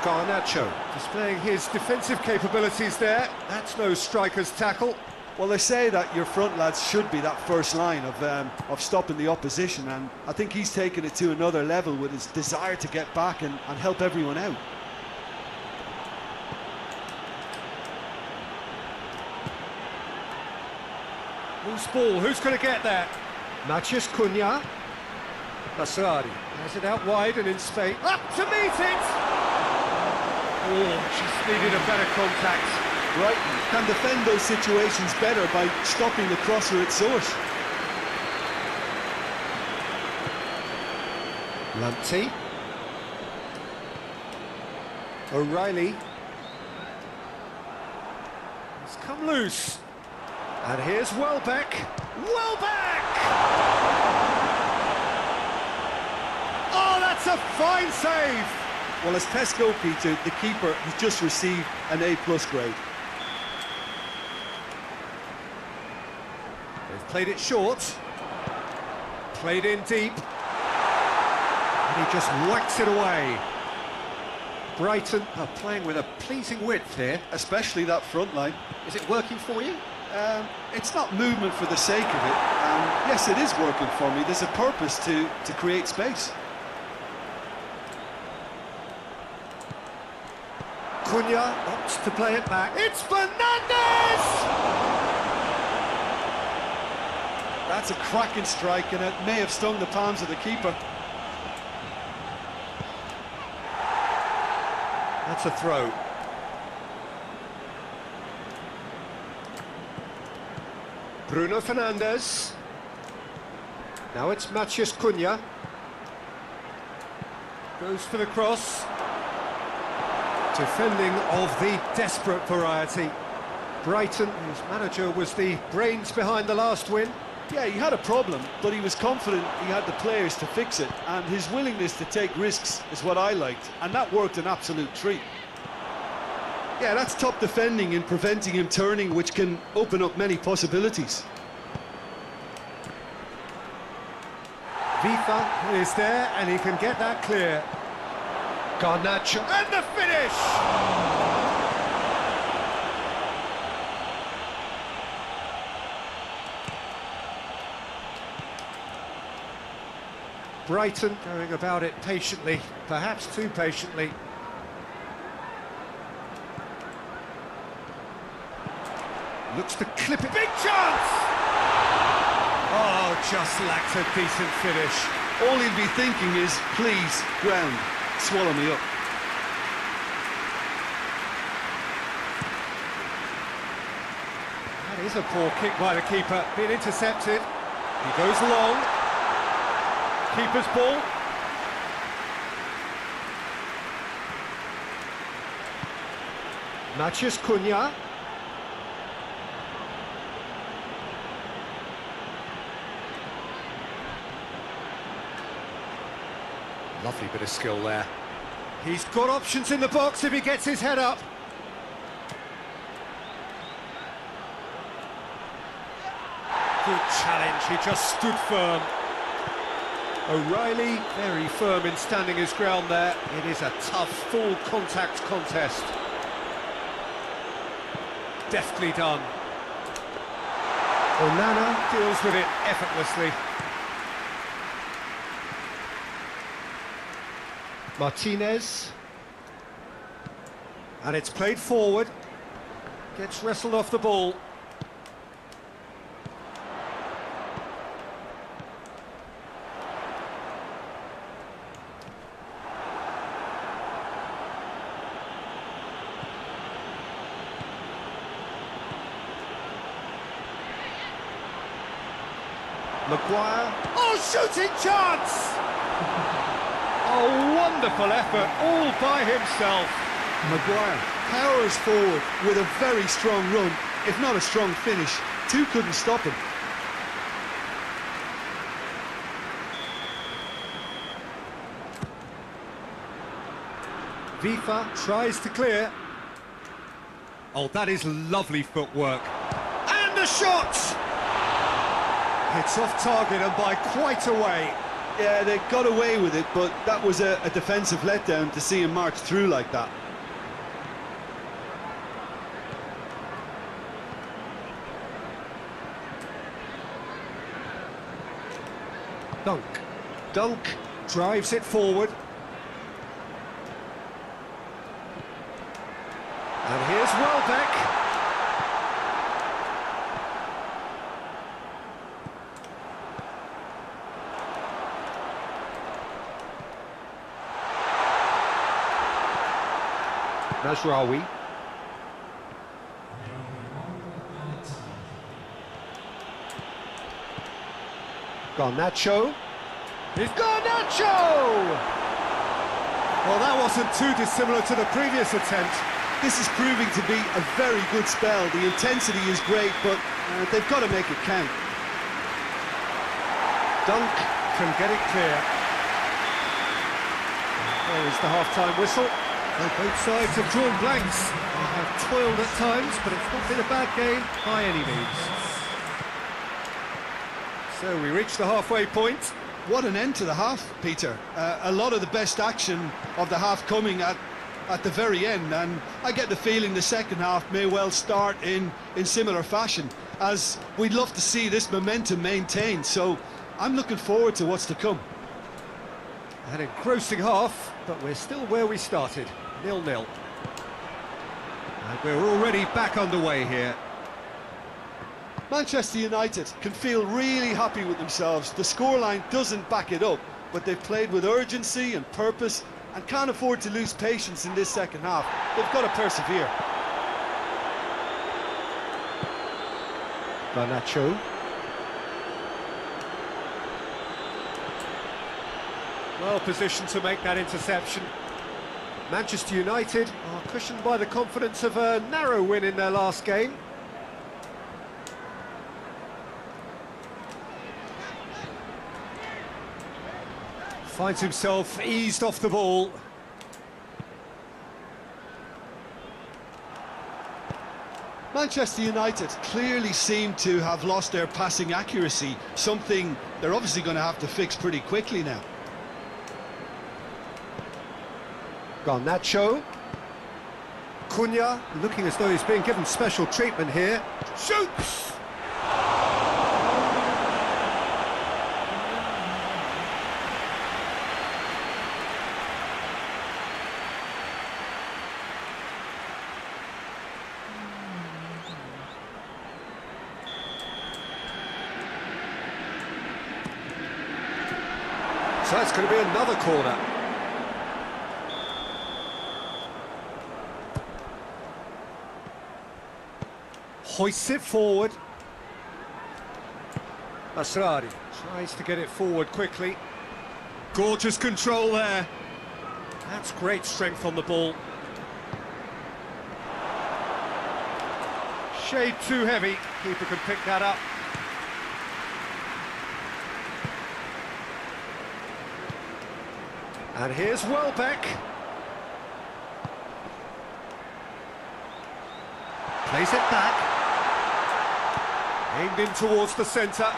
Garnacho displaying his defensive capabilities there. That's no striker's tackle. Well, they say that your front lads should be that first line of stopping the opposition, and I think he's taken it to another level with his desire to get back and help everyone out. Loose ball, who's going to get that? Matheus Cunha. Lassari has it out wide and in space. Up to meet it! Oh, just needed a better contact. Brighton can defend those situations better by stopping the crosser at source. Lamptey. O'Reilly. It's come loose. And here's Welbeck. Welbeck! Oh, that's a fine save! Well, as tests go, Peter, the keeper has just received an A+ grade. They've played it short. Played in deep. And he just whacks it away. Brighton are playing with a pleasing width here. Especially that front line. Is it working for you? It's not movement for the sake of it. Yes, it is working for me. There's a purpose to create space. Cunha opts to play it back. It's Fernandes! That's a cracking strike, and it may have stung the palms of the keeper. That's a throw. Bruno Fernandes. Now it's Matheus Cunha. Goes for the cross. Defending of the desperate variety. Brighton, whose manager was the brains behind the last win. Yeah, he had a problem, but he was confident he had the players to fix it, and his willingness to take risks is what I liked, and that worked an absolute treat. Yeah, that's top defending and preventing him turning, which can open up many possibilities. Vifa is there, and he can get that clear. Garnacho, and the finish! Brighton going about it patiently, perhaps too patiently. Looks to clip it. Big chance! just lacked a decent finish. All he'll be thinking is, please, ground, swallow me up. That is a poor kick by the keeper, being intercepted. He goes long. Keeper's ball. Matheus Cunha. Lovely bit of skill there. He's got options in the box if he gets his head up. Good challenge, he just stood firm. O'Reilly, very firm in standing his ground there. It is a tough, full contact contest. Deftly done. Onana deals with it effortlessly. Martinez. And it's played forward. Gets wrestled off the ball. Maguire. Oh, shooting chance! Oh, wonderful effort, all by himself. Maguire powers forward with a very strong run, if not a strong finish. Two couldn't stop him. Vifa tries to clear. Oh, that is lovely footwork. And the shot! It's off target and by quite a way. Yeah, they got away with it, but that was a defensive letdown to see him march through like that. Dunk drives it forward. And here's Welbeck. Mazraoui. Garnacho. It's Garnacho! Well, that wasn't too dissimilar to the previous attempt. This is proving to be a very good spell. The intensity is great, but they've got to make it count. Dunk can get it clear. There is the half-time whistle. Well, both sides have drawn blanks. They have toiled at times, but it's not been a bad game by any means. So we reach the halfway point. What an end to the half, Peter. A lot of the best action of the half coming at the very end, and I get the feeling the second half may well start in similar fashion, as we'd love to see this momentum maintained. So I'm looking forward to what's to come. An engrossing half, but we're still where we started, 0-0. And we're already back underway here. Manchester United can feel really happy with themselves. The scoreline doesn't back it up, but they've played with urgency and purpose and can't afford to lose patience in this second half. They've got to persevere. Garnacho. Well positioned to make that interception. Manchester United are cushioned by the confidence of a narrow win in their last game. Finds himself eased off the ball. Manchester United clearly seem to have lost their passing accuracy, something they're obviously going to have to fix pretty quickly now. Garnacho. Cunha, looking as though he's being given special treatment here. Shoots! So it's going to be another corner. Hoists it forward. Asrari tries to get it forward quickly. Gorgeous control there. That's great strength on the ball. Shade too heavy. Keeper can pick that up. And here's Welbeck. Plays it back. Aimed in towards the centre.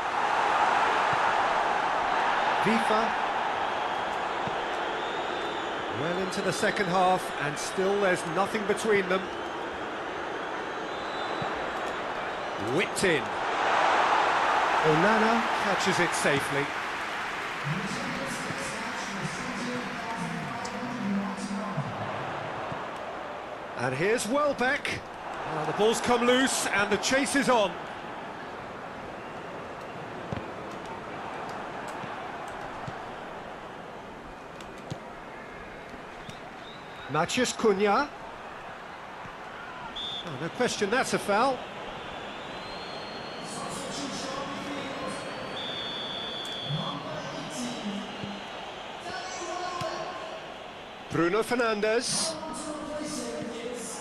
Vifa. Well into the second half, and still there's nothing between them. Whipped in. Onana catches it safely. And here's Welbeck. The ball's come loose and the chase is on. Matheus Cunha. Oh, no question, that's a foul. Bruno Fernandes.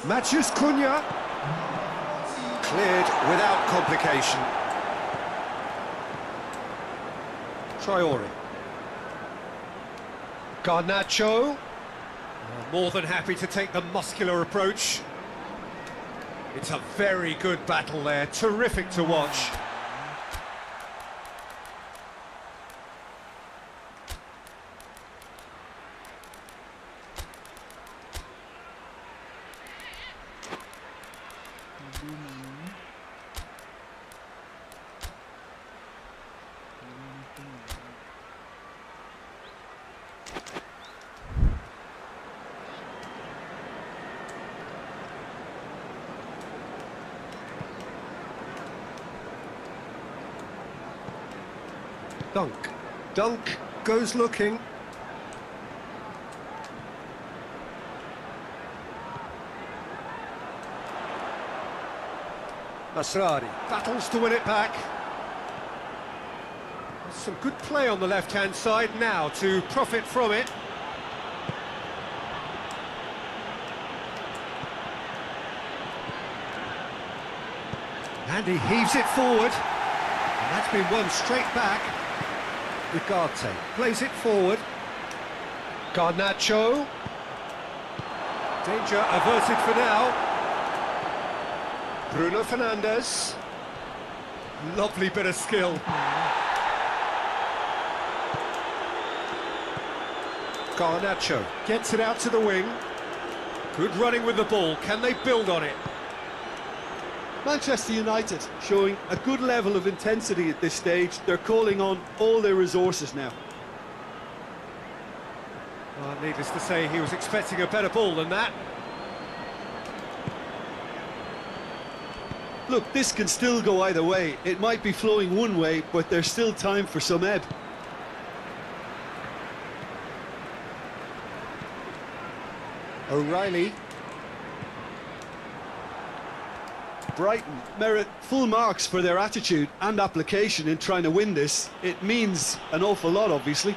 Matheus Cunha. Cleared without complication. Traore. Garnacho. More than happy to take the muscular approach. It's a very good battle there, terrific to watch. Dunk goes looking. Asrari battles to win it back. Some good play on the left-hand side now to profit from it. And he heaves it forward. And that's been won straight back. Ugarte plays it forward. Garnacho. Danger averted for now. Bruno Fernandes. Lovely bit of skill. Garnacho gets it out to the wing. Good running with the ball. Can they build on it? Manchester United showing a good level of intensity at this stage. They're calling on all their resources now. Well, needless to say, he was expecting a better ball than that. Look, this can still go either way. It might be flowing one way, but there's still time for some ebb. O'Reilly. Brighton merit full marks for their attitude and application in trying to win this. It means an awful lot, obviously.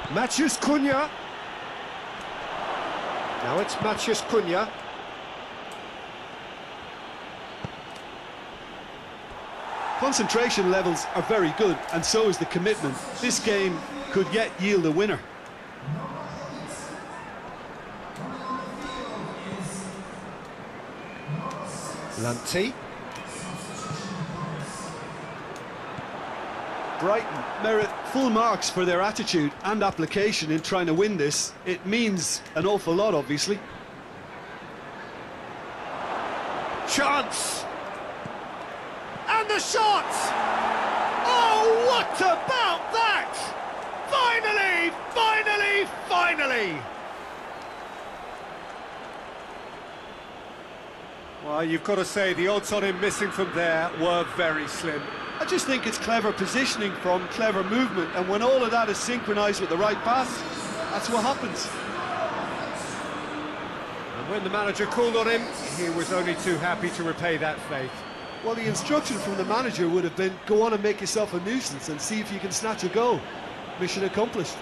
Matheus Cunha. Now it's Matheus Cunha. Concentration levels are very good, and so is the commitment. This game could yet yield a winner. Lanty. Brighton merit full marks for their attitude and application in trying to win this. It means an awful lot, obviously. Chance! And the shot! Oh, what about that? Finally, finally, finally! Well, you've got to say the odds on him missing from there were very slim. I just think it's clever positioning from clever movement, and when all of that is synchronised with the right pass, that's what happens. And when the manager called on him, he was only too happy to repay that faith. Well, the instruction from the manager would have been, go on and make yourself a nuisance and see if you can snatch a goal. Mission accomplished.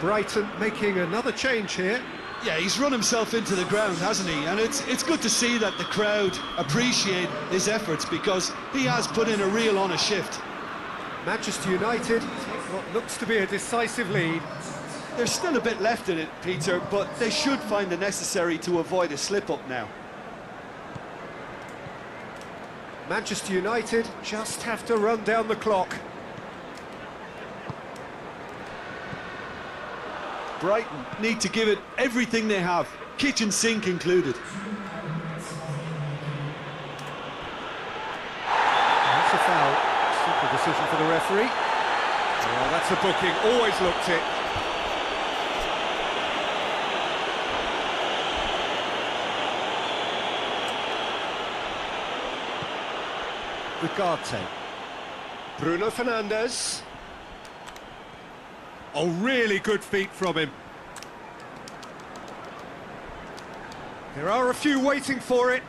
Brighton making another change here. Yeah, he's run himself into the ground, hasn't he? And it's good to see that the crowd appreciate his efforts, because he has put in a real honest shift. Manchester United take what looks to be a decisive lead. There's still a bit left in it, Peter, but they should find the necessary to avoid a slip-up now. Manchester United just have to run down the clock. Brighton need to give it everything they have, kitchen sink included. That's a foul. Simple decision for the referee. Well, that's a booking. Always looked it. Ugarte. Bruno Fernandes. Oh, really good feet from him. There are a few waiting for it.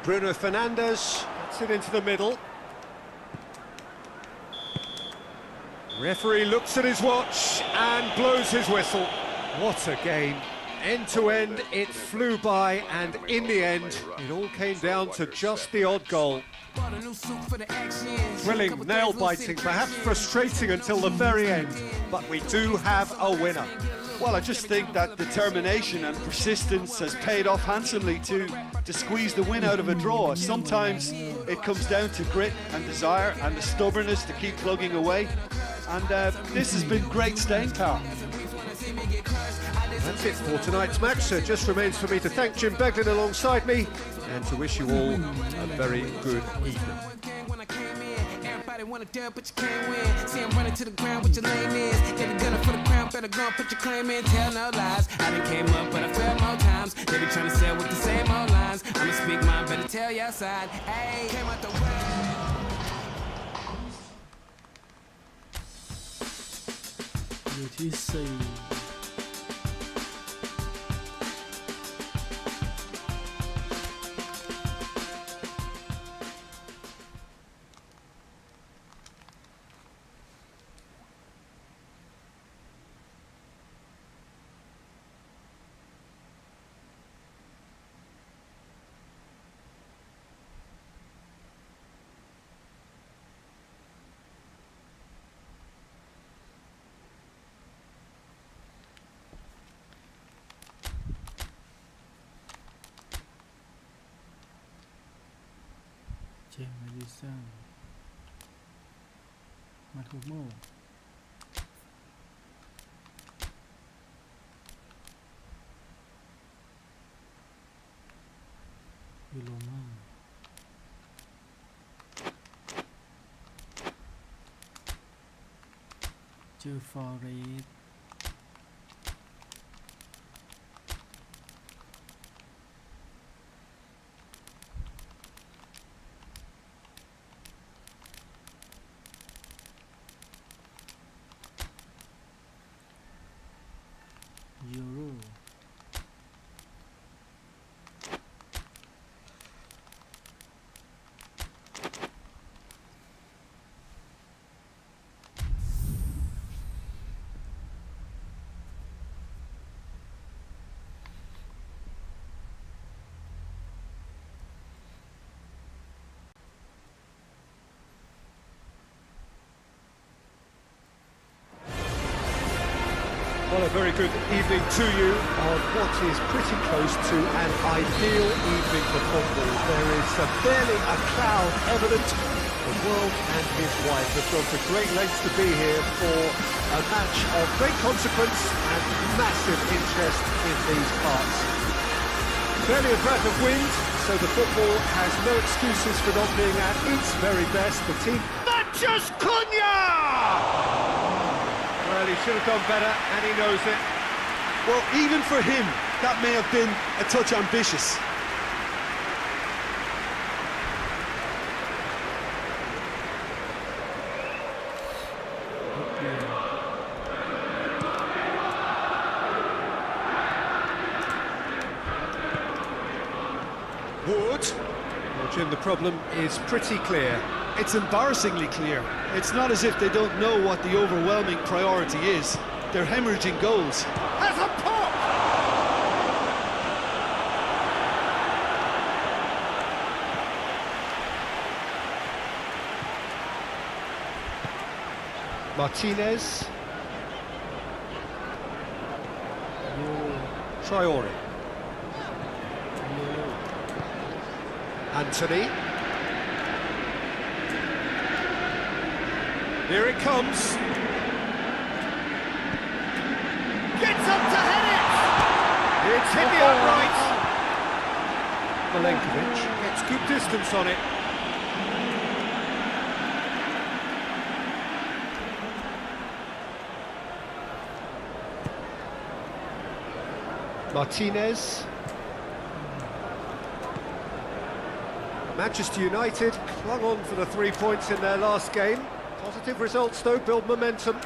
Bruno Fernandes gets it into the middle. Referee looks at his watch and blows his whistle. What a game. End to end, it flew by, and in the end, it all came down to just the odd goal. Thrilling, nail-biting, perhaps frustrating until the very end, but we do have a winner. Well, I just think that determination and persistence has paid off handsomely to squeeze the win out of a draw. Sometimes it comes down to grit and desire and the stubbornness to keep plugging away, and this has been great staying power. That's it for tonight's match, so it just remains for me to thank Jim Beglin alongside me and to wish you all a very good evening. Want to dub, but you can't win. See him running to the ground with your lame is. Get a gunner for the crown, better go and put your claim in. Tell no lies. I done came up, but I fell more times. They be trying to sell with the same old lines. I'ma speak mine, better tell your side. Hey, came out the way.อยู่ที่สี่เจมส์มาดิสันมาทูโม่วิโลมาเจอฟอเรสยูโร Well, a very good evening to you on what is pretty close to an ideal evening for football. There is barely a cloud evident. The world and his wife have gone to great lengths to be here for a match of great consequence and massive interest in these parts. Barely a breath of wind, so the football has no excuses for not being at its very best. The team... Matches Cunha! Well, he should have done better, and he knows it. Well, even for him, that may have been a touch ambitious. Wood. Well, Jim, the problem is pretty clear. It's embarrassingly clear. It's not as if they don't know what the overwhelming priority is. They're hemorrhaging goals. Has a pop! Martinez. Traore. Anthony. Here it comes. Gets up to head it! It's hit the upright. Milenkovic gets good distance on it. Martinez. Manchester United clung on for the 3 points in their last game. Positive results though, build momentum.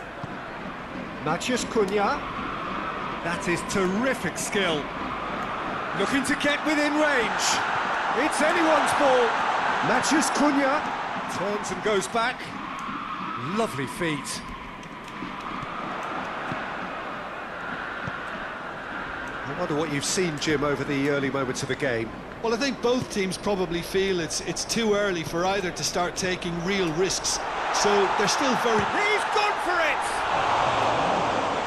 Mathias Cunha. That is terrific skill. Looking to get within range. It's anyone's ball. Mathias Cunha turns and goes back. Lovely feet. I wonder what you've seen, Jim, over the early moments of the game. Well, I think both teams probably feel it's too early for either to start taking real risks. So they're still very... He's gone for it!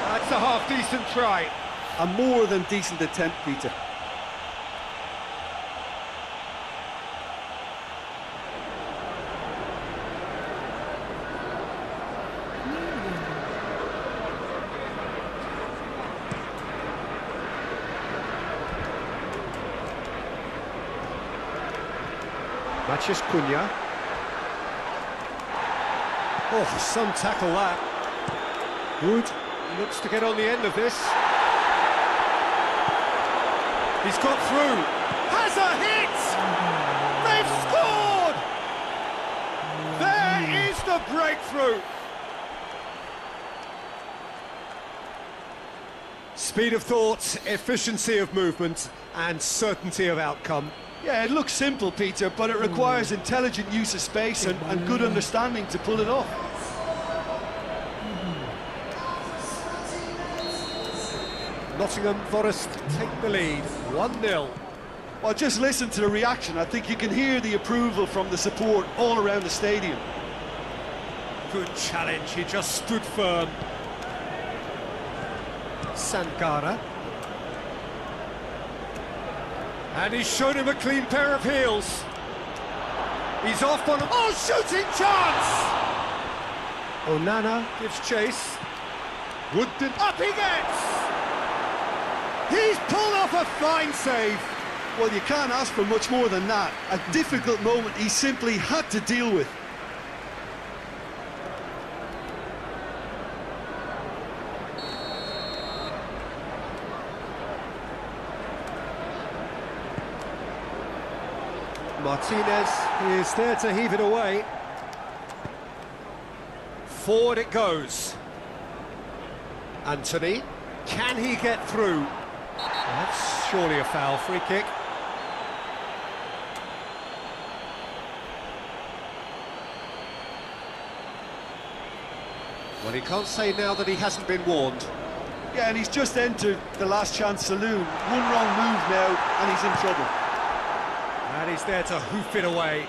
That's a half-decent try. A more than decent attempt, Peter. Mathias Cunha. Oh, some tackle that. Wood looks to get on the end of this. He's got through. Has a hit! They've scored! There is the breakthrough! Speed of thought, efficiency of movement, and certainty of outcome. Yeah, it looks simple, Peter, but it requires intelligent use of space and good understanding to pull it off. Nottingham Forest take the lead, 1-0. Well, just listen to the reaction. I think you can hear the approval from the support all around the stadium. Good challenge, he just stood firm. Sankara. And he's shown him a clean pair of heels. He's off on a... Oh, shooting chance! Onana gives chase. Woodton up he gets! He's pulled off a fine save. Well, you can't ask for much more than that. A difficult moment he simply had to deal with. Martinez is there to heave it away. Forward it goes. Anthony, can he get through? That's surely a foul, free kick. Well, he can't say now that he hasn't been warned. Yeah, and he's just entered the last chance saloon. One wrong move now, and he's in trouble. And he's there to hoof it away.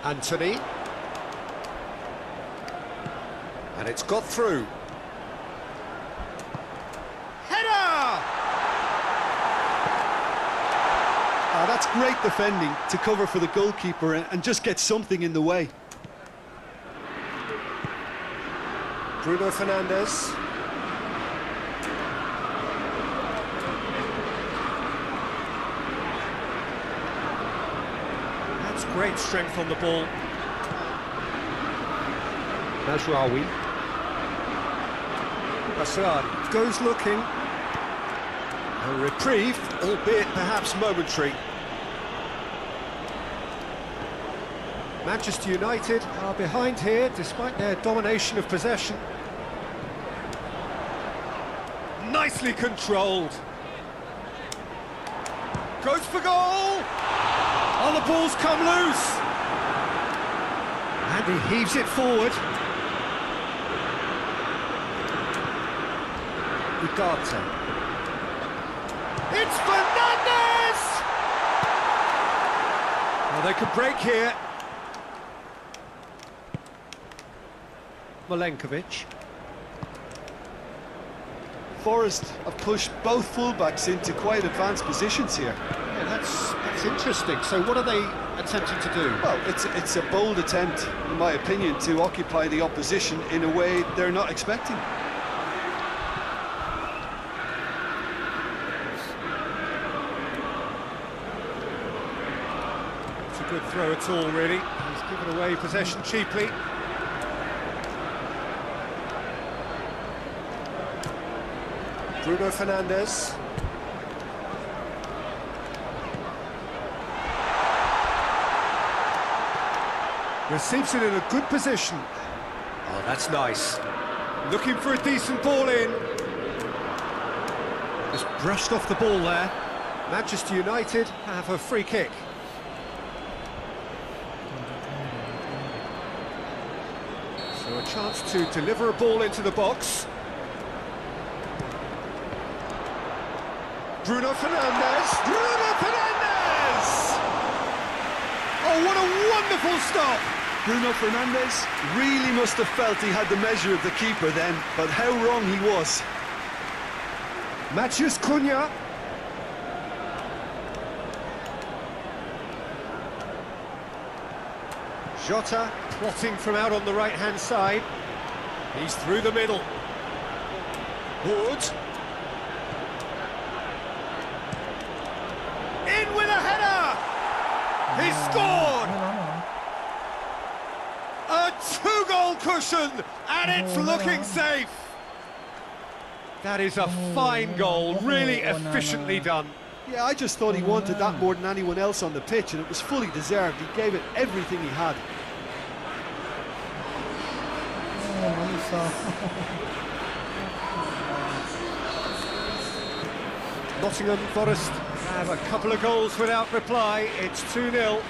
Anthony. And it's got through. Header! That's great defending to cover for the goalkeeper and just get something in the way. Bruno Fernandes. That's great strength on the ball. Mazraoui. Assad goes looking. A reprieve, albeit perhaps momentary. Manchester United are behind here despite their domination of possession. Nicely controlled. Goes for goal! Oh, the ball's come loose! And he heaves it forward. Ugarte. It's Fernandes! Well, they could break here. Milenkovic. Forest have pushed both fullbacks into quite advanced positions here. Yeah, that's interesting. So what are they attempting to do? Well, it's a bold attempt, in my opinion, to occupy the opposition in a way they're not expecting. It's a good throw at all, really. He's given away possession cheaply. Bruno Fernandes. Receives it in a good position. Oh, that's nice. Looking for a decent ball in. Just brushed off the ball there. Manchester United have a free kick. So a chance to deliver a ball into the box. Bruno Fernandes! Bruno Fernandes! Oh, what a wonderful stop! Bruno Fernandes really must have felt he had the measure of the keeper then, but how wrong he was. Matheus Cunha. Jota plotting from out on the right-hand side. He's through the middle. Wood. In with a header! He scored! A two-goal cushion, and it's looking safe! That is a fine goal, really efficiently done. Yeah, I just thought he wanted that more than anyone else on the pitch, and it was fully deserved. He gave it everything he had. Nottingham Forest have a couple of goals without reply. It's 2-0.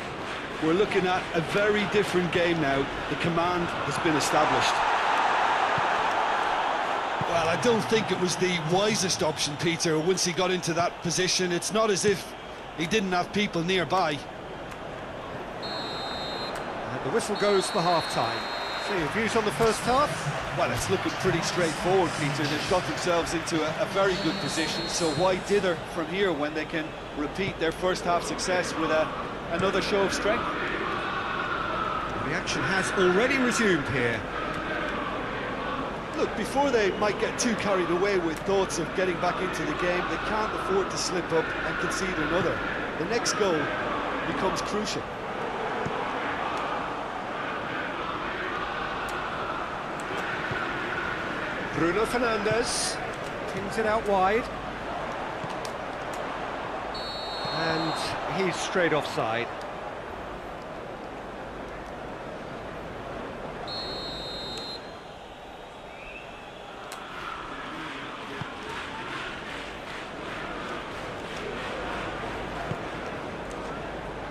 We're looking at a very different game now. The command has been established. Well, I don't think it was the wisest option, Peter, once he got into that position. It's not as if he didn't have people nearby. And the whistle goes for half-time. So your views on the first half? Well, it's looking pretty straightforward, Peter. They've got themselves into a very good position, so why dither from here when they can repeat their first half success with another show of strength? The action has already resumed here. Look, before they might get too carried away with thoughts of getting back into the game, they can't afford to slip up and concede another. The next goal becomes crucial. Bruno Fernandes pings it out wide. And he's straight offside.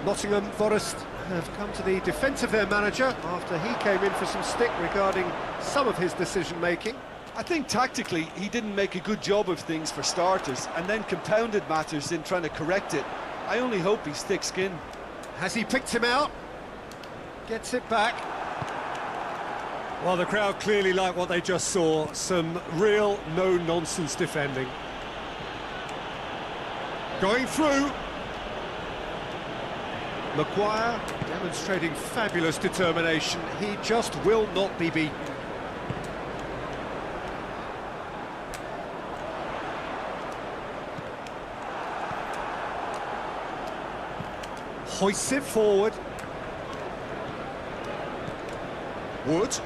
Nottingham Forest have come to the defence of their manager after he came in for some stick regarding some of his decision-making. I think tactically he didn't make a good job of things for starters, and then compounded matters in trying to correct it. I only hope he's thick-skinned. Has he picked him out? Gets it back. Well, the crowd clearly like what they just saw. Some real no-nonsense defending. Going through. Maguire demonstrating fabulous determination. He just will not be beaten. Hoists it forward. Wood.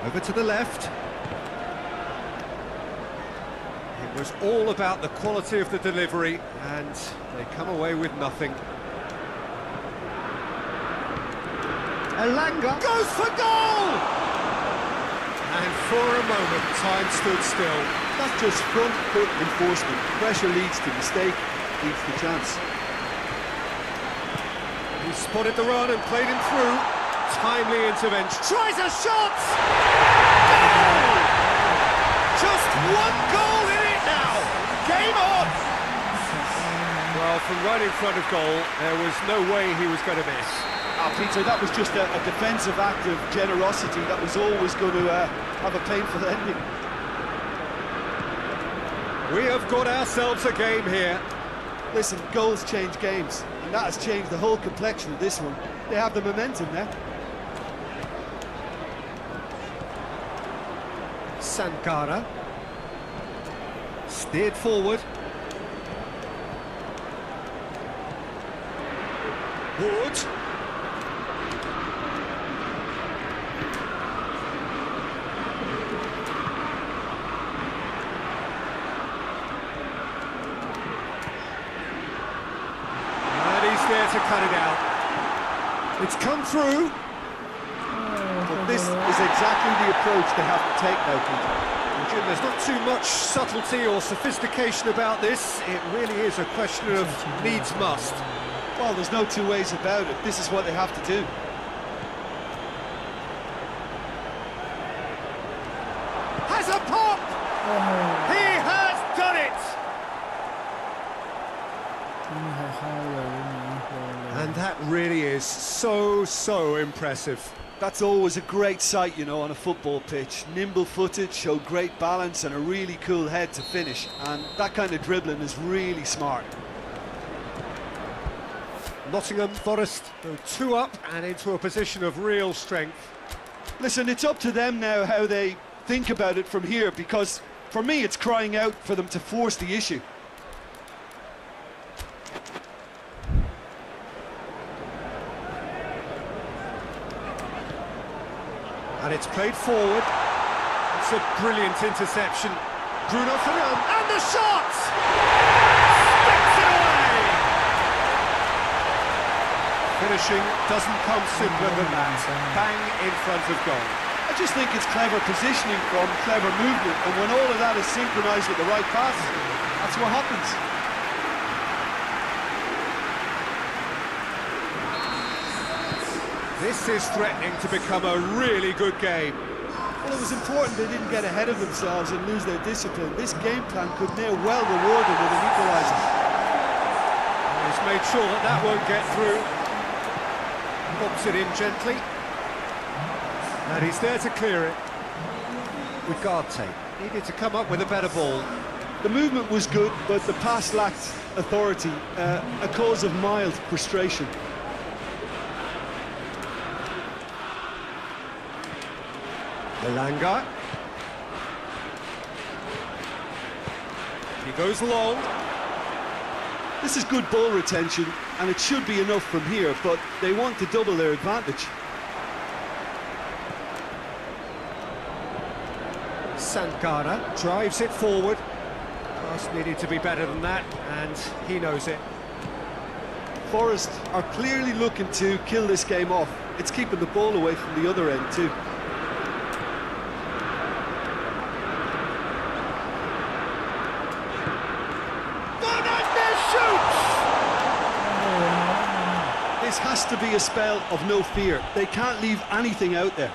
Over to the left. It was all about the quality of the delivery, and they come away with nothing. Elanga goes for goal! And for a moment, time stood still. That's just front foot enforcement. Pressure leads to mistake, leads to chance. He spotted the run and played him through. Timely intervention. Tries a shot! Goal! Just one goal in it now. Game on! Well, from right in front of goal, there was no way he was going to miss. Peter, that was just a defensive act of generosity that was always going to have a painful ending. We have got ourselves a game here. Listen, goals change games, and that has changed the whole complexion of this one. They have the momentum now. Sankara steered forward. Wood. There to cut it out. It's come through. But this is exactly the approach they have to take now, Peter. Jim, there's not too much subtlety or sophistication about this. It really is a question of needs must. Well, there's no two ways about it. This is what they have to do. Has a pop! He has done it! And that really is so impressive. That's always a great sight, you know, on a football pitch. Nimble-footed, showed great balance and a really cool head to finish. And that kind of dribbling is really smart. Nottingham Forest go 2 up and into a position of real strength. Listen, it's up to them now how they think about it from here, because for me it's crying out for them to force the issue. And it's played forward. It's a brilliant interception. Bruno Fernandes, and the shot! Sticks it away! Finishing doesn't come simpler than that. Bang in front of goal. I just think it's clever positioning from clever movement, and when all of that is synchronised with the right pass, that's what happens. This is threatening to become a really good game. Well, it was important they didn't get ahead of themselves and lose their discipline. This game plan could now well reward them with an equaliser. He's made sure that that won't get through. Pops it in gently. And he's there to clear it. Ugarte needed to come up with a better ball. The movement was good, but the pass lacked authority, a cause of mild frustration. Elanga. He goes long. This is good ball retention, and it should be enough from here, but they want to double their advantage. Sankara drives it forward. Pass needed to be better than that, and he knows it. Forest are clearly looking to kill this game off. It's keeping the ball away from the other end too. This has to be a spell of no fear. They can't leave anything out there.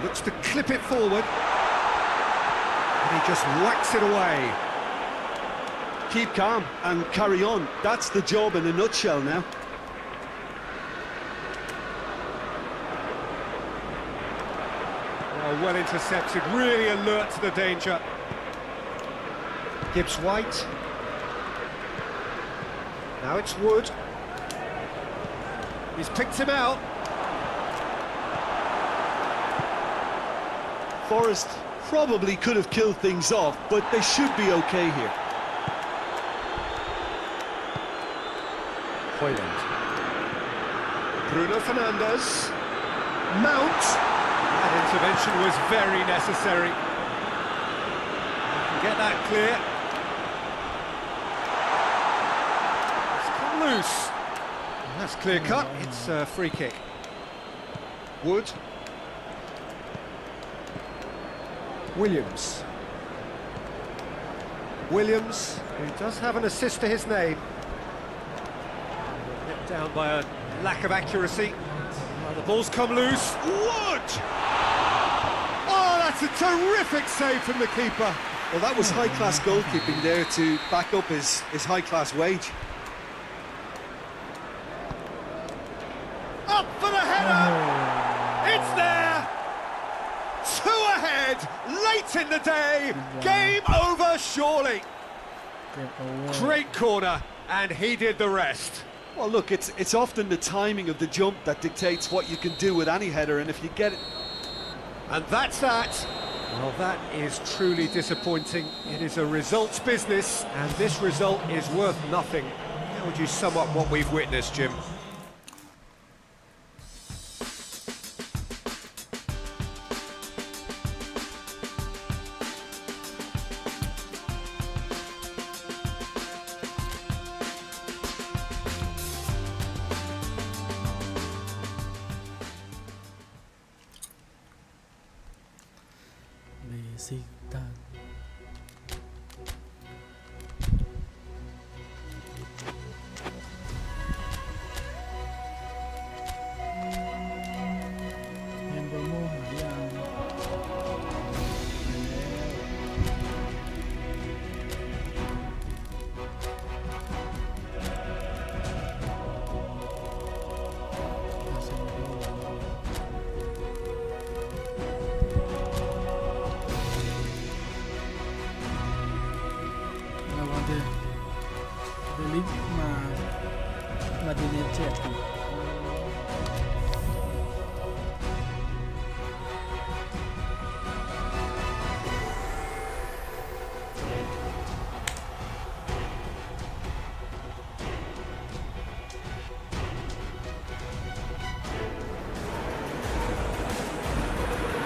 Looks to clip it forward. And he just whacks it away. Keep calm and carry on. That's the job in a nutshell now. Well intercepted, really alert to the danger. Gibbs White. Now it's Wood. He's picked him out. Forest probably could have killed things off, but they should be okay here. Hoyland. Bruno Fernandes. Mount. That intervention was very necessary. Get that clear. It's come loose. And that's clear cut. It's a free kick. Wood. Williams. Williams, who does have an assist to his name. Let down by a lack of accuracy. The ball's come loose. Wood! Oh, that's a terrific save from the keeper. Well, that was high-class goalkeeping there to back up his high-class wage. Up for the header! It's there! 2 ahead, late in the day, game over surely. Great corner, and he did the rest. Well, look, it's often the timing of the jump that dictates what you can do with any header, and if you get it... And that's that. Well, that is truly disappointing. It is a results business, and this result is worth nothing. How would you sum up what we've witnessed, Jim? Basic ตัน เฮมเบอร์โมหายางหายแล้วระวังเดลิกมาดีเนเจ็ด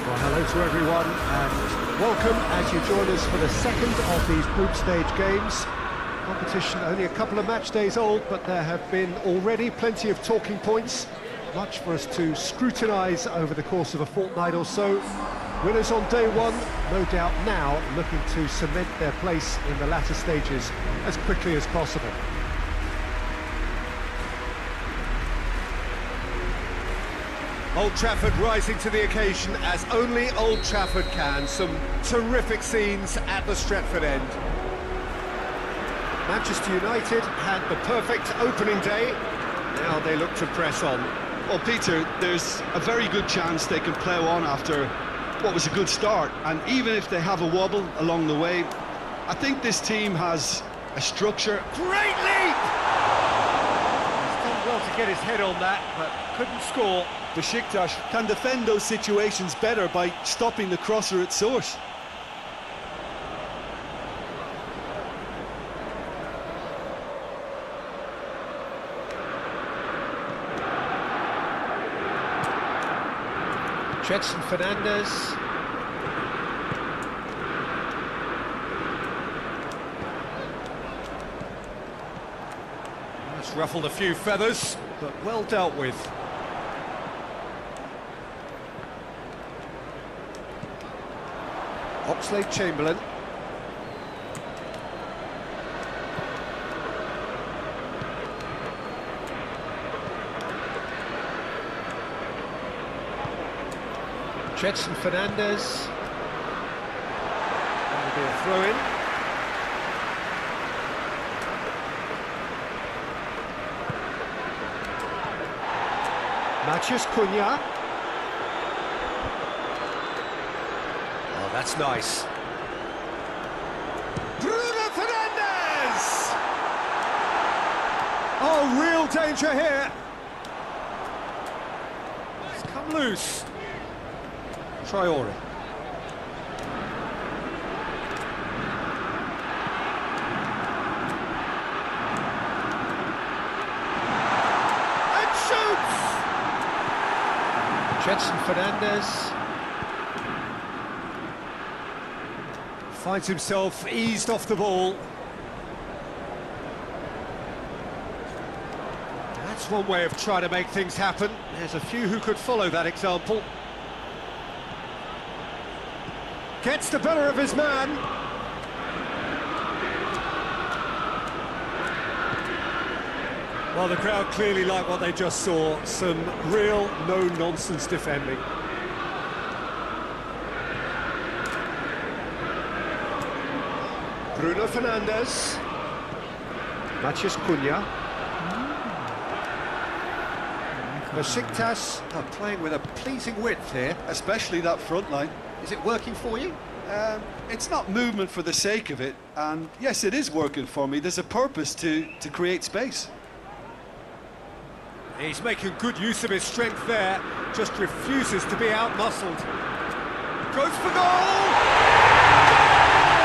Well, hello to everyone and welcome as you join us for the second of these group stage games. Competition only a couple of match days old, but there have been already plenty of talking points, much for us to scrutinise over the course of a fortnight or so. Winners on day one, no doubt now looking to cement their place in the latter stages as quickly as possible. Old Trafford rising to the occasion as only Old Trafford can. Some terrific scenes at the Stretford end. Manchester United had the perfect opening day. Now they look to press on. Well, Peter, there's a very good chance they can plough on after what was a good start. And even if they have a wobble along the way, I think this team has a structure. Great leap! He's done well to get his head on that, but couldn't score. Besiktas can defend those situations better by stopping the crosser at source. Jetson Fernandes. That's ruffled a few feathers, but well dealt with. Oxlade-Chamberlain. Jetson Fernandes. That'll be a throw-in. Matheus Cunha. Oh, that's nice. Bruno Fernandes! Oh, real danger here. It's come loose. Traore. Jetson Fernandez finds himself eased off the ball. That's one way of trying to make things happen. There's a few who could follow that example. Gets the better of his man. Well, the crowd clearly like what they just saw. Some real no-nonsense defending. Bruno Fernandes. Matheus Cunha. Besiktas are playing with a pleasing width here. Especially that front line. Is it working for you? It's not movement for the sake of it, and yes, it is working for me. There's a purpose to create space. He's making good use of his strength there, just refuses to be out-muscled. Goes for goal! Goal!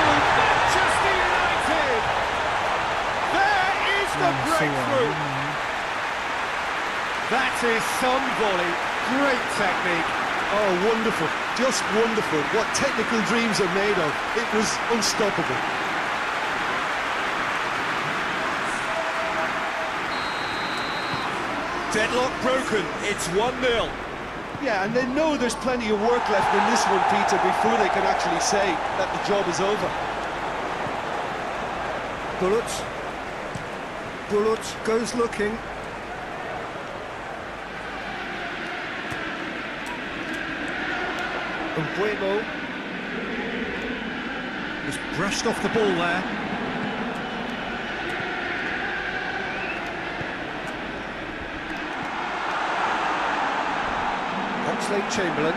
Manchester United! There is the breakthrough! That is some volley. Great technique. Oh, wonderful, just wonderful. What technical dreams are made of. It was unstoppable. Deadlock broken, it's 1-0. Yeah, and they know there's plenty of work left in this one, Peter, before they can actually say that the job is over. Bullet goes looking. Mbuemo. He's brushed off the ball there. Oxlade-Chamberlain.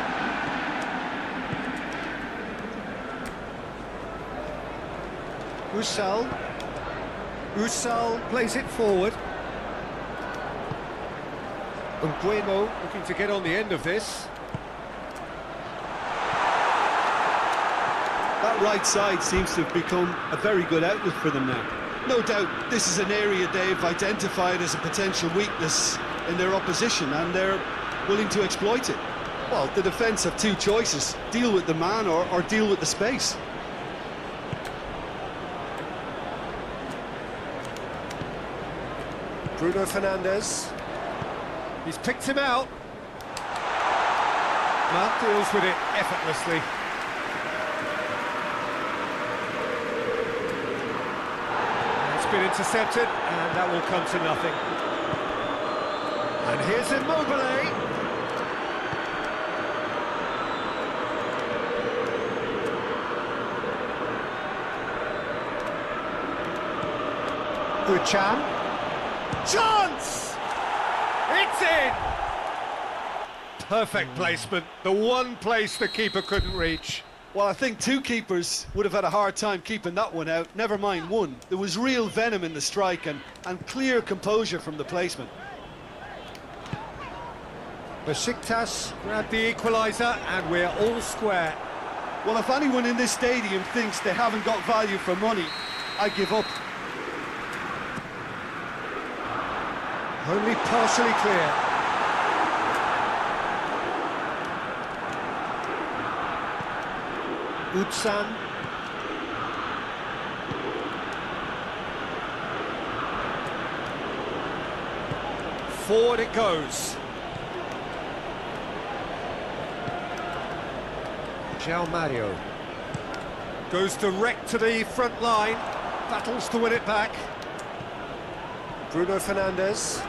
Usal plays it forward. Mbuemo looking to get on the end of this. That right side seems to have become a very good outlet for them now. No doubt this is an area they've identified as a potential weakness in their opposition, and they're willing to exploit it. Well, the defence have two choices: deal with the man or deal with the space. Bruno Fernandes. He's picked him out. Mark deals with it effortlessly. It's been intercepted, and that will come to nothing. And here's Immobile. Uchan. Chance! It's in! Perfect placement, the one place the keeper couldn't reach. Well, I think two keepers would have had a hard time keeping that one out, never mind one. There was real venom in the strike and clear composure from the placement. Besiktas grabbed the equaliser, and we're all square. Well, if anyone in this stadium thinks they haven't got value for money, I give up. Only partially clear. Utsan. Forward it goes. João Mario. Goes direct to the front line. Battles to win it back. Bruno Fernandes.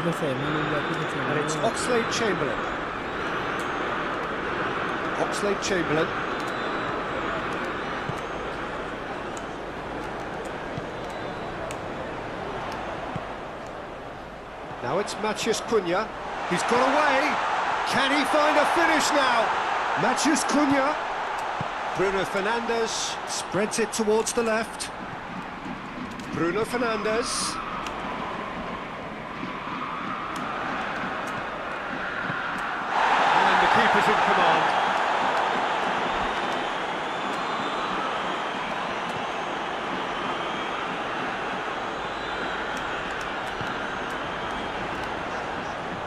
And it's Oxlade-Chamberlain. Oxlade-Chamberlain. Now it's Matheus Cunha. He's got away. Can he find a finish now? Matheus Cunha. Bruno Fernandes spreads it towards the left. Bruno Fernandes. And the keeper's in command.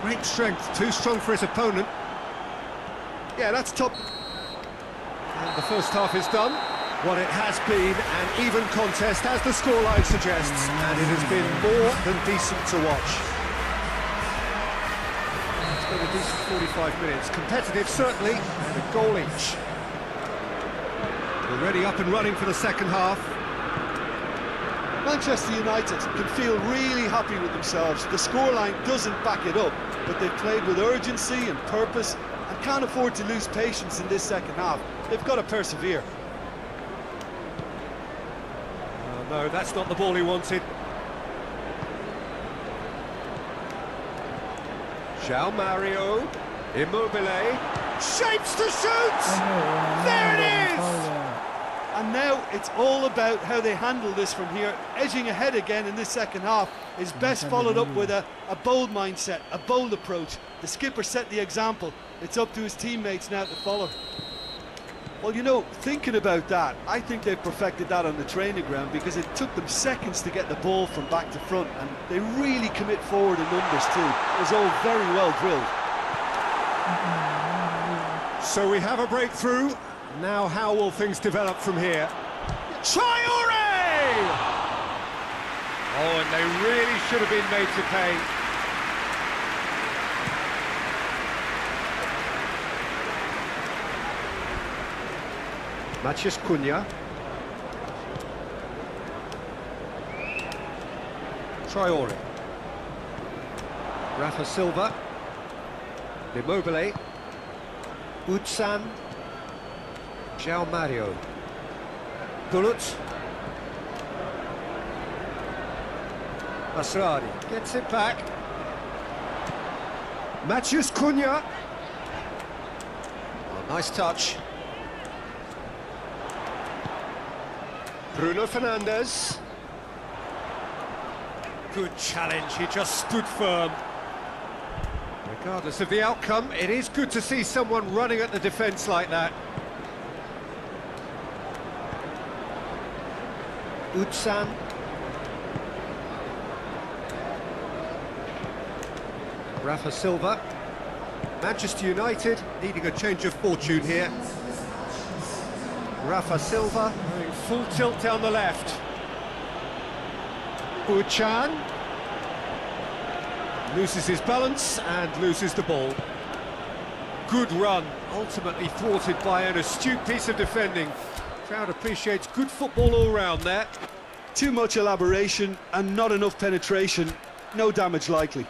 Great strength, too strong for his opponent. Yeah, that's top. And the first half is done. Well, it has been an even contest, as the scoreline suggests, and it has been more than decent to watch. It's been a decent 45 minutes. Competitive, certainly, and a goal each. Already up and running for the second half. Manchester United can feel really happy with themselves. The scoreline doesn't back it up, but they've played with urgency and purpose and can't afford to lose patience in this second half. They've got to persevere. No, that's not the ball he wanted. João Mario, Immobile, shapes to shoot! There it is! And now it's all about how they handle this from here. Edging ahead again in this second half is best followed up with a bold mindset, a bold approach. The skipper set the example. It's up to his teammates now to follow. Well, you know, thinking about that, I think they've perfected that on the training ground because it took them seconds to get the ball from back to front, and they really commit forward in numbers too. It was all very well drilled. So we have a breakthrough. Now how will things develop from here? Traore! Oh, and they really should have been made to pay. Matheus Cunha. Traore. Rafa Silva. Immobile. Utsan. João Mario. Gullit. Asrari gets it back. Matheus Cunha. Oh, nice touch. Bruno Fernandes. Good challenge, he just stood firm. Regardless of the outcome, it is good to see someone running at the defence like that. Utsan. Rafa Silva. Manchester United needing a change of fortune here. Rafa Silva going full tilt down the left. Uchan loses his balance and loses the ball. Good run, ultimately thwarted by an astute piece of defending. Crowd appreciates good football all round there. Too much elaboration and not enough penetration. No damage likely.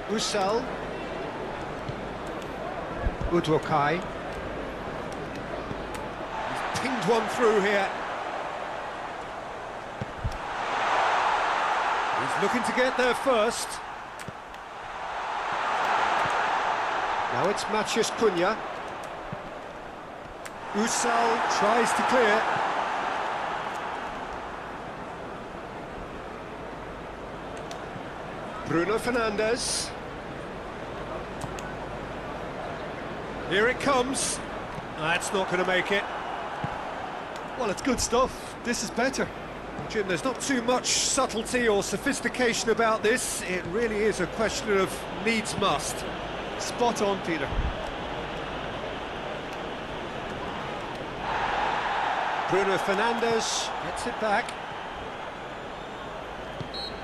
Usal. Udwokai. He's pinged one through here. He's looking to get there first. Now it's Matheus Cunha. Usal tries to clear. Bruno Fernandes. Here it comes. That's not going to make it. Well, it's good stuff. This is better. Jim, there's not too much subtlety or sophistication about this. It really is a question of needs must. Spot on, Peter. Bruno Fernandes gets it back.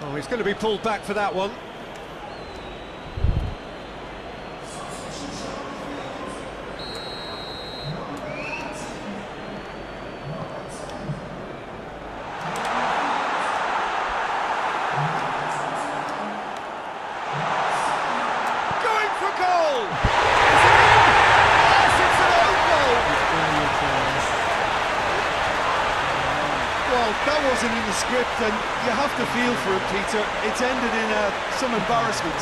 Oh, he's going to be pulled back for that one. Going for goal! Yes, it's an own goal! Well, that wasn't in the script, and you have to feel for it, Peter. It's ended in some embarrassment.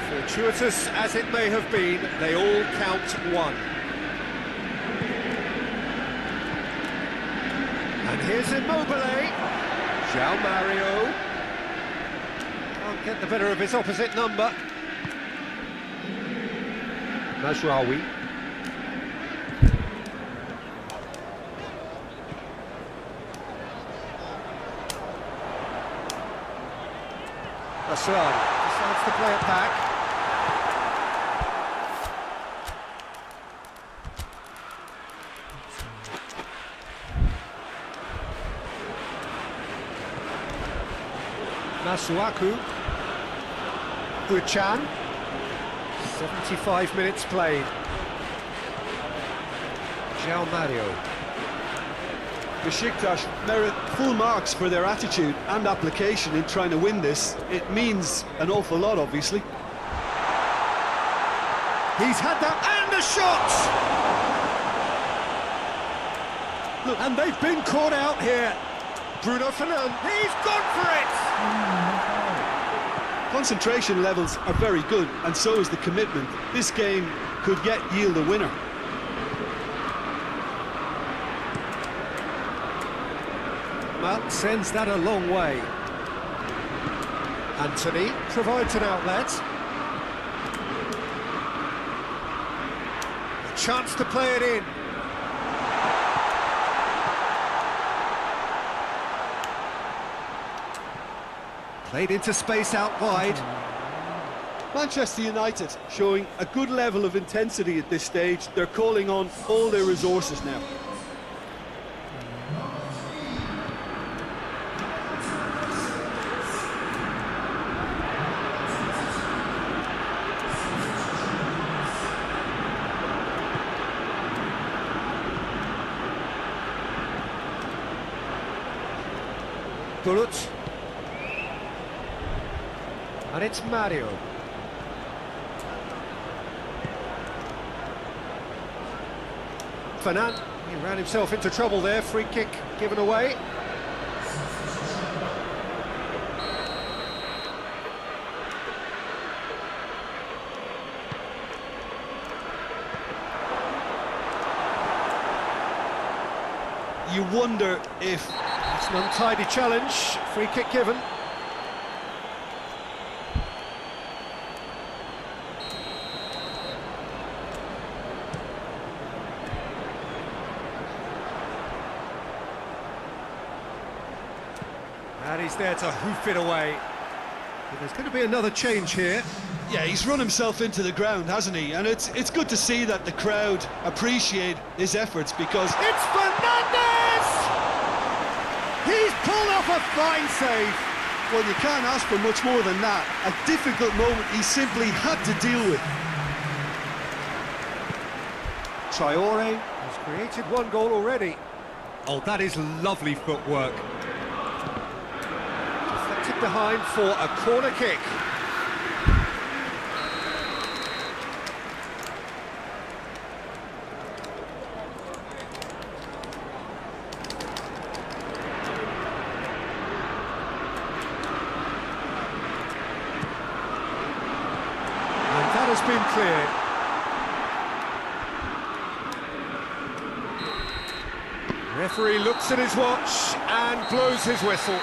Fortuitous as it may have been, they all count one. And here's Immobile. João Mario. Can't Get the better of his opposite number. Mazraoui. Aslan decides to play it back. Masuaku. Uchan. 75 minutes played. João Mario. Besiktas merit full marks for their attitude and application in trying to win this. It means an awful lot, obviously. He's had that, and a shot! Look, and they've been caught out here. Bruno Fernandes, he's gone for it! Concentration levels are very good, and so is the commitment. This game could yet yield a winner. Mount sends that a long way. Anthony provides an outlet. A chance to play it in. Played into space out wide. Manchester United showing a good level of intensity at this stage. They're calling on all their resources now. Gullit. And it's Mario. Fernand, he ran himself into trouble there, free kick given away. You wonder if... It's an untidy challenge, free kick given. And he's there to hoof it away. But there's going to be another change here. Yeah, he's run himself into the ground, hasn't he? And it's good to see that the crowd appreciate his efforts, because... It's Fernandes! He's pulled off a fine save. Well, you can't ask for much more than that. A difficult moment he simply had to deal with. Traore has created one goal already. Oh, that is lovely footwork. Deflected behind for a corner kick. Has been cleared. Referee looks at his watch and blows his whistle.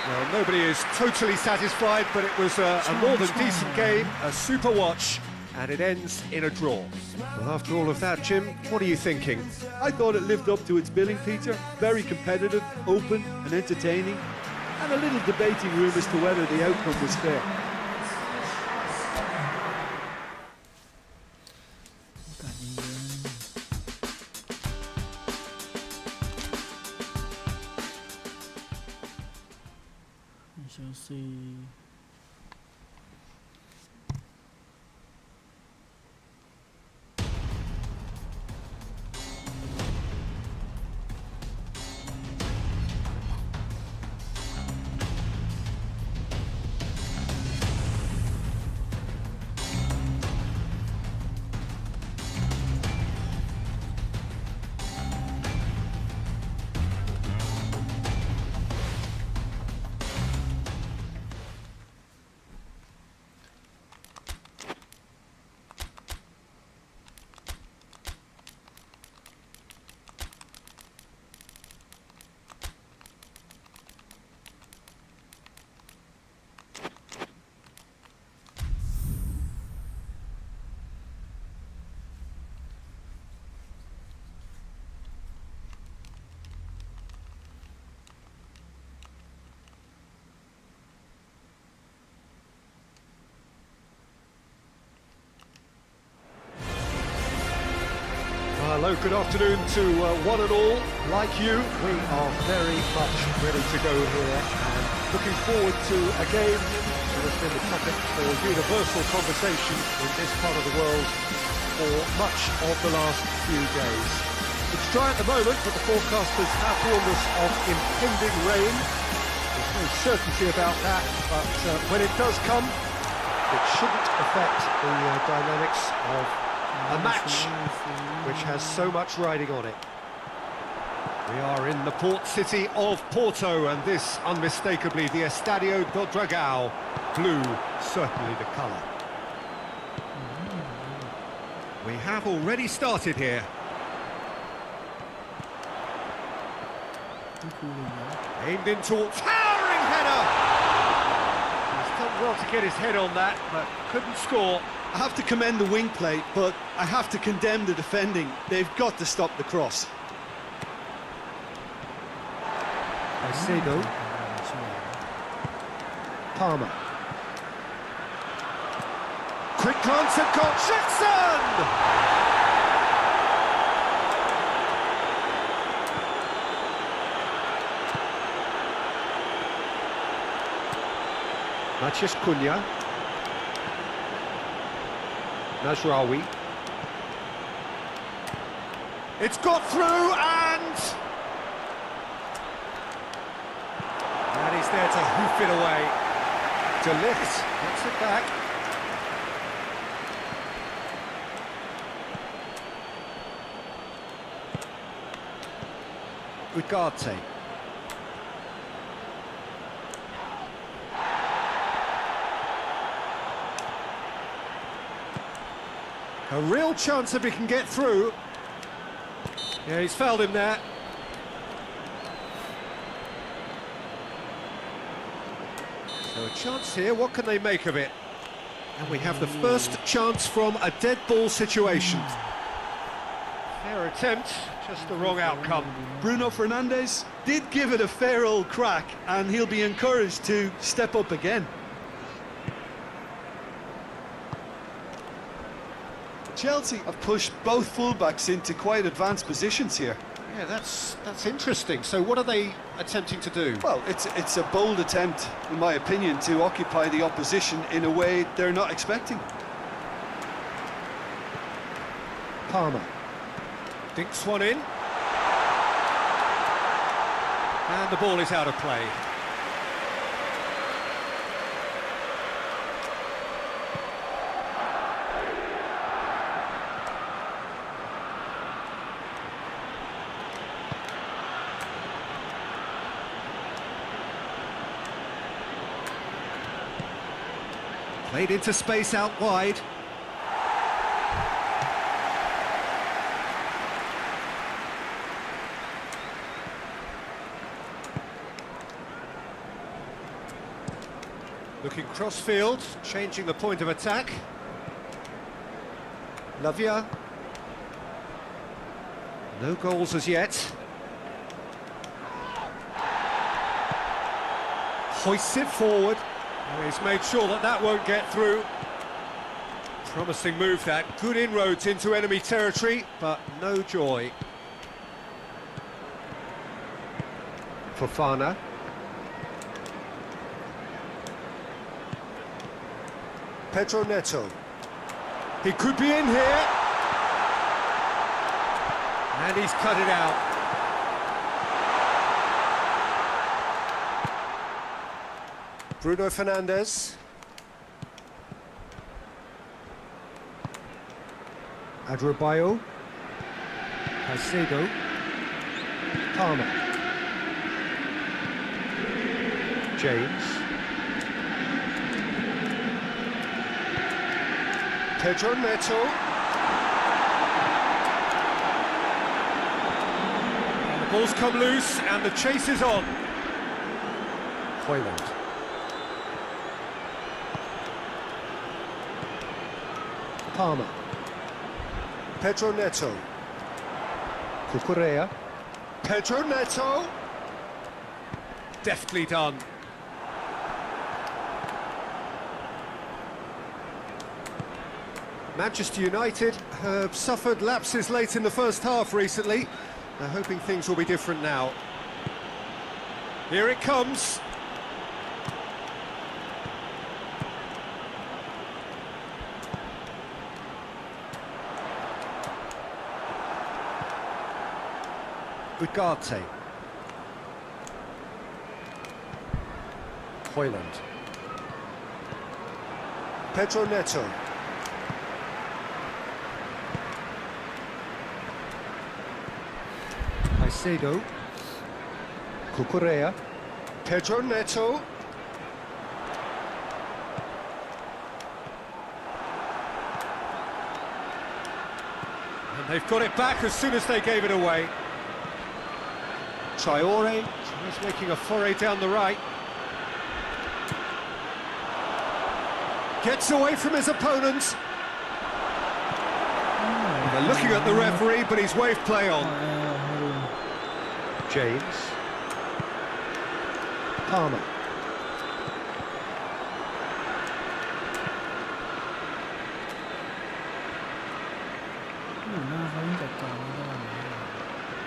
Well, nobody is totally satisfied, but it was a more than decent game, a super watch, and it ends in a draw. Well, after all of that, Jim, what are you thinking? I thought it lived up to its billing, Peter. Very competitive, open and entertaining, and a little debating room as to whether the outcome was fair. Chelsea Hello, good afternoon to one and all. Like you, we are very much ready to go here and looking forward to a game that has been the topic for universal conversation in this part of the world for much of the last few days. It's dry at the moment, but the forecasters have warned us of impending rain. There's no certainty about that, but when it does come, it shouldn't affect the dynamics of a match which has so much riding on it. We are in the port city of Porto, and this unmistakably the Estadio do Dragão. Blue, certainly the colour. We have already started here. Aimed in towards towering header. He's done well to get his head on that, but couldn't score. I have to commend the wing play, but I have to condemn the defending. They've got to stop the cross. Caicedo. Palmer. Quick glance at goal. Jackson! Matheus Cunha. Nasraoui. It's got through and he's there to hoof it away. De Ligt gets it back. Ugarte. A real chance if he can get through. Yeah, he's fouled him there. So a chance here, what can they make of it? And we have the first chance from a dead ball situation. Fair attempt, just the wrong outcome. Bruno Fernandes did give it a fair old crack, and he'll be encouraged to step up again. Chelsea have pushed both fullbacks into quite advanced positions here. Yeah, that's interesting. So what are they attempting to do? Well, it's a bold attempt, in my opinion, to occupy the opposition in a way they're not expecting. Palmer dinks one in, and the ball is out of play. Played into space out wide. Looking cross-field, changing the point of attack. Lavia. No goals as yet. Hoists it forward. He's made sure that that won't get through. Promising move that. Good inroads into enemy territory, but no joy. Fofana. Pedro Neto. He could be in here. And he's cut it out. Bruno Fernandes. Adebayo. Caicedo. Palmer. James. Pedro Neto. And the ball's come loose and the chase is on. Højlund. Palmer. Pedro Neto. Cucurella. Pedro Neto. Deftly done. Manchester United have suffered lapses late in the first half recently. They're hoping things will be different now. Here it comes. Ugarte. Hoyland. Pedro Neto. Caicedo. Cucurella. Pedro Neto. And they've got it back as soon as they gave it away. Traore, he's making a foray down the right. Gets away from his opponents. They're looking at the referee, but he's waved play on. James. Palmer.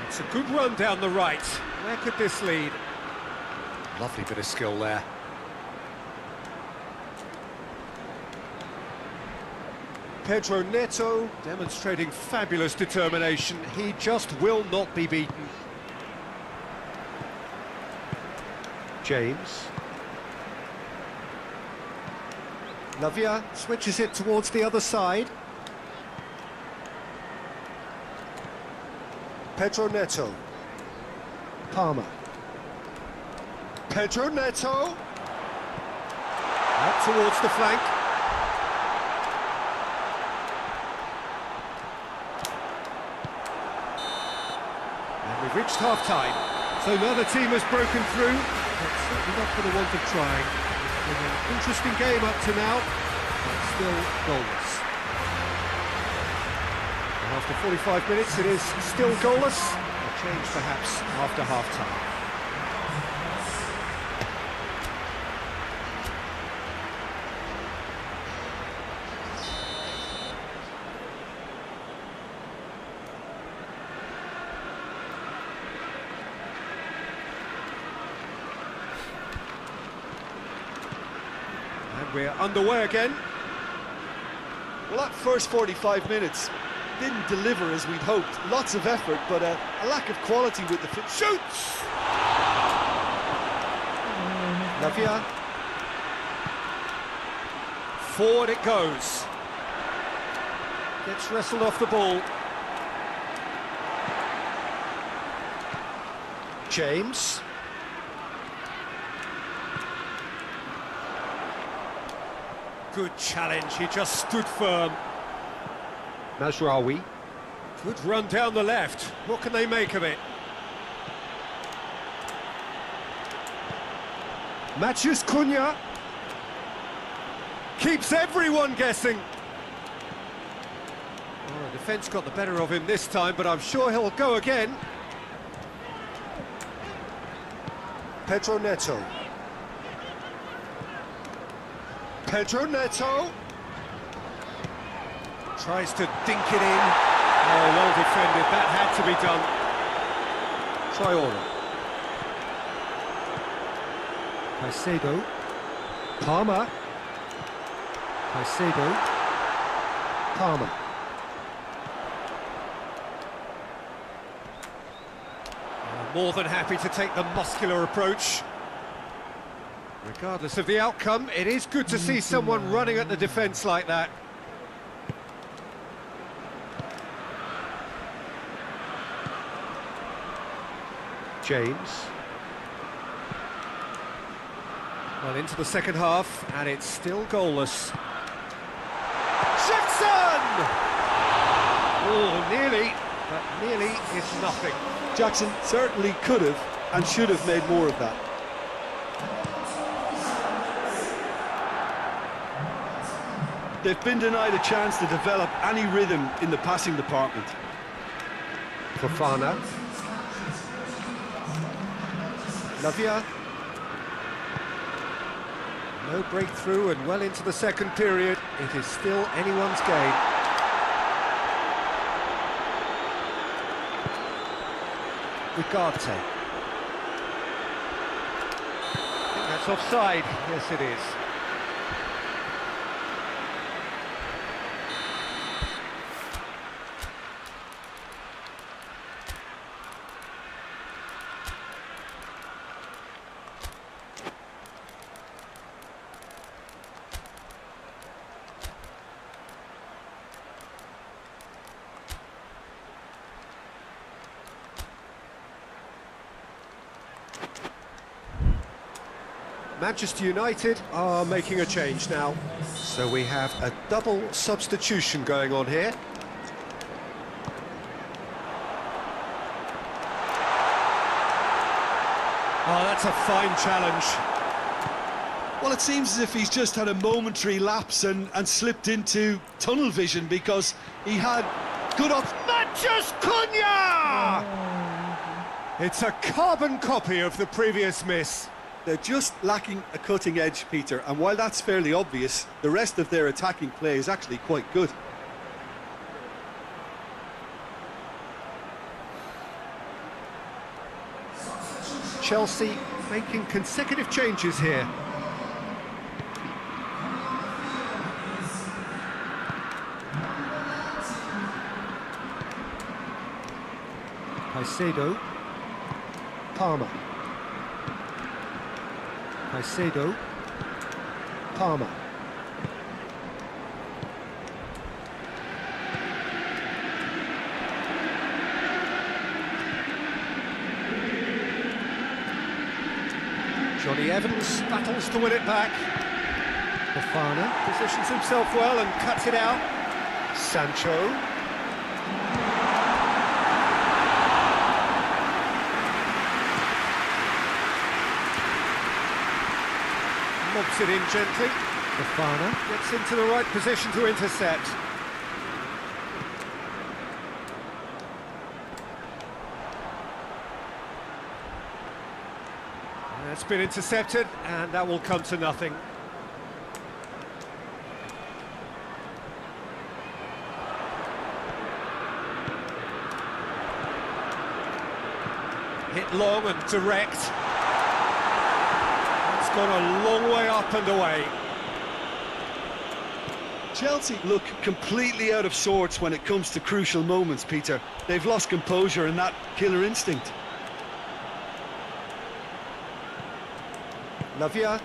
It's a good run down the right. Where could this lead? Lovely bit of skill there. Pedro Neto demonstrating fabulous determination. He just will not be beaten. James. Lavia switches it towards the other side. Pedro Neto. Palmer. Pedro Neto. Out towards the flank. And we've reached half-time. So now the team has broken through. It's certainly not for the want of trying. It's been an interesting game up to now, but still goalless. And after 45 minutes, it is still goalless. A change perhaps after half-time. And we're underway again. Well, that first 45 minutes didn't deliver as we'd hoped. Lots of effort, but a lack of quality with the shoots! Lavia. Forward it goes. Gets wrestled off the ball. James. Good challenge, he just stood firm. Mazraoui. Good run down the left. What can they make of it? Matheus Cunha. Keeps everyone guessing. Oh, the defence got the better of him this time, but I'm sure he'll go again. Pedro Neto. Pedro Neto. Tries to dink it in. Oh, well defended. That had to be done. Traore. Caicedo. Palmer. Caicedo. Palmer. More than happy to take the muscular approach. Regardless of the outcome, it is good to see someone running at the defence like that. James. Well, into the second half, and it's still goalless. Jackson! Oh, nearly, but nearly is nothing. Jackson certainly could have and should have made more of that. They've been denied a chance to develop any rhythm in the passing department. Fofana. Lavia. No breakthrough and well into the second period. It is still anyone's game. Ugarte. I think that's offside. Yes, it is. Manchester United are making a change now. So we have a double substitution going on here. Oh, that's a fine challenge. Well, it seems as if he's just had a momentary lapse and slipped into tunnel vision, because he had good up. Matches Cunha! It's a carbon copy of the previous miss. They're just lacking a cutting edge, Peter, and while that's fairly obvious, the rest of their attacking play is actually quite good. Chelsea making consecutive changes here. Caicedo, Palmer. Caicedo, Palmer. Johnny Evans battles to win it back. Fofana positions himself well and cuts it out. Sancho. Lobs it in gently. Fofana gets into the right position to intercept. It's been intercepted, and that will come to nothing. Hit long and direct. It's gone a long way up and away. Chelsea look completely out of sorts when it comes to crucial moments, Peter. They've lost composure and that killer instinct. Lavia.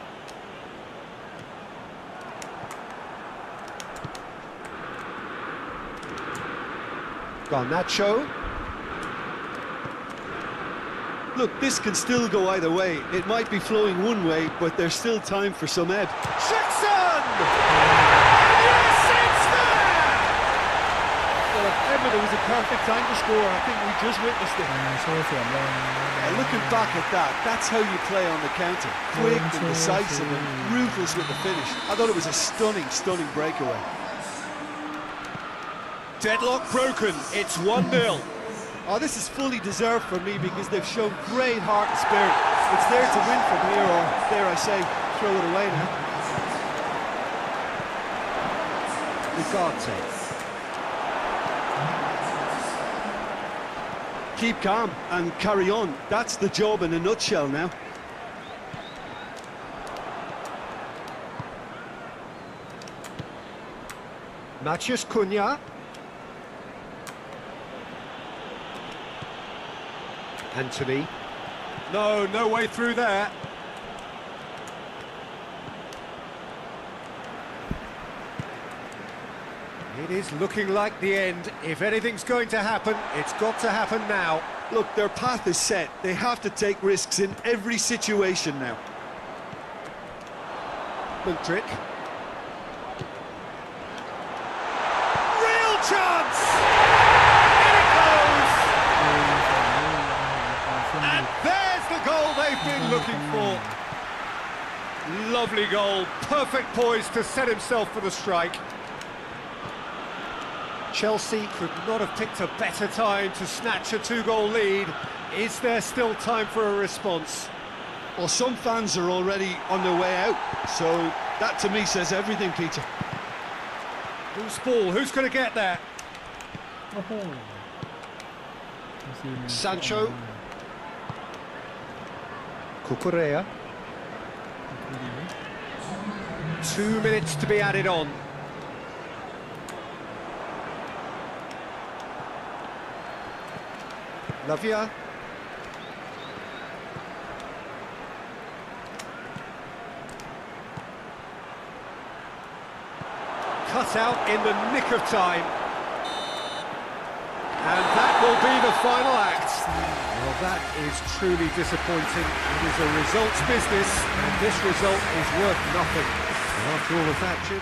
Garnacho. Look, this can still go either way. It might be flowing one way, but there's still time for some ebb. Jackson! Yes, it's there! Well, if ever there was a perfect time to score, I think we just witnessed it. Looking back at that, that's how you play on the counter. Quick and decisive and ruthless with the finish. I thought it was a stunning, stunning breakaway. Deadlock broken. It's 1-0. Oh, this is fully deserved for me because they've shown great heart and spirit. It's there to win from here, or dare I say, throw it away now. Ugarte. Keep calm and carry on. That's the job in a nutshell now. Matches Cunha. Anthony. No way through there. It is looking like the end. If anything's going to happen, it's got to happen now. Look, their path is set. They have to take risks in every situation now. Mudryk. Real chance! In it goes! And there's the goal they've been looking for. Lovely goal. Perfect poise to set himself for the strike. Chelsea could not have picked a better time to snatch a two-goal lead. Is there still time for a response? Well, some fans are already on their way out, so that to me says everything, Peter. Whose ball? Who's going to get there? Sancho. Cucurella. 2 minutes to be added on. Lavia. Cut out in the nick of time. And that will be the final act. Well, that is truly disappointing. It is a results business, and this result is worth nothing. And after all of that, Jim,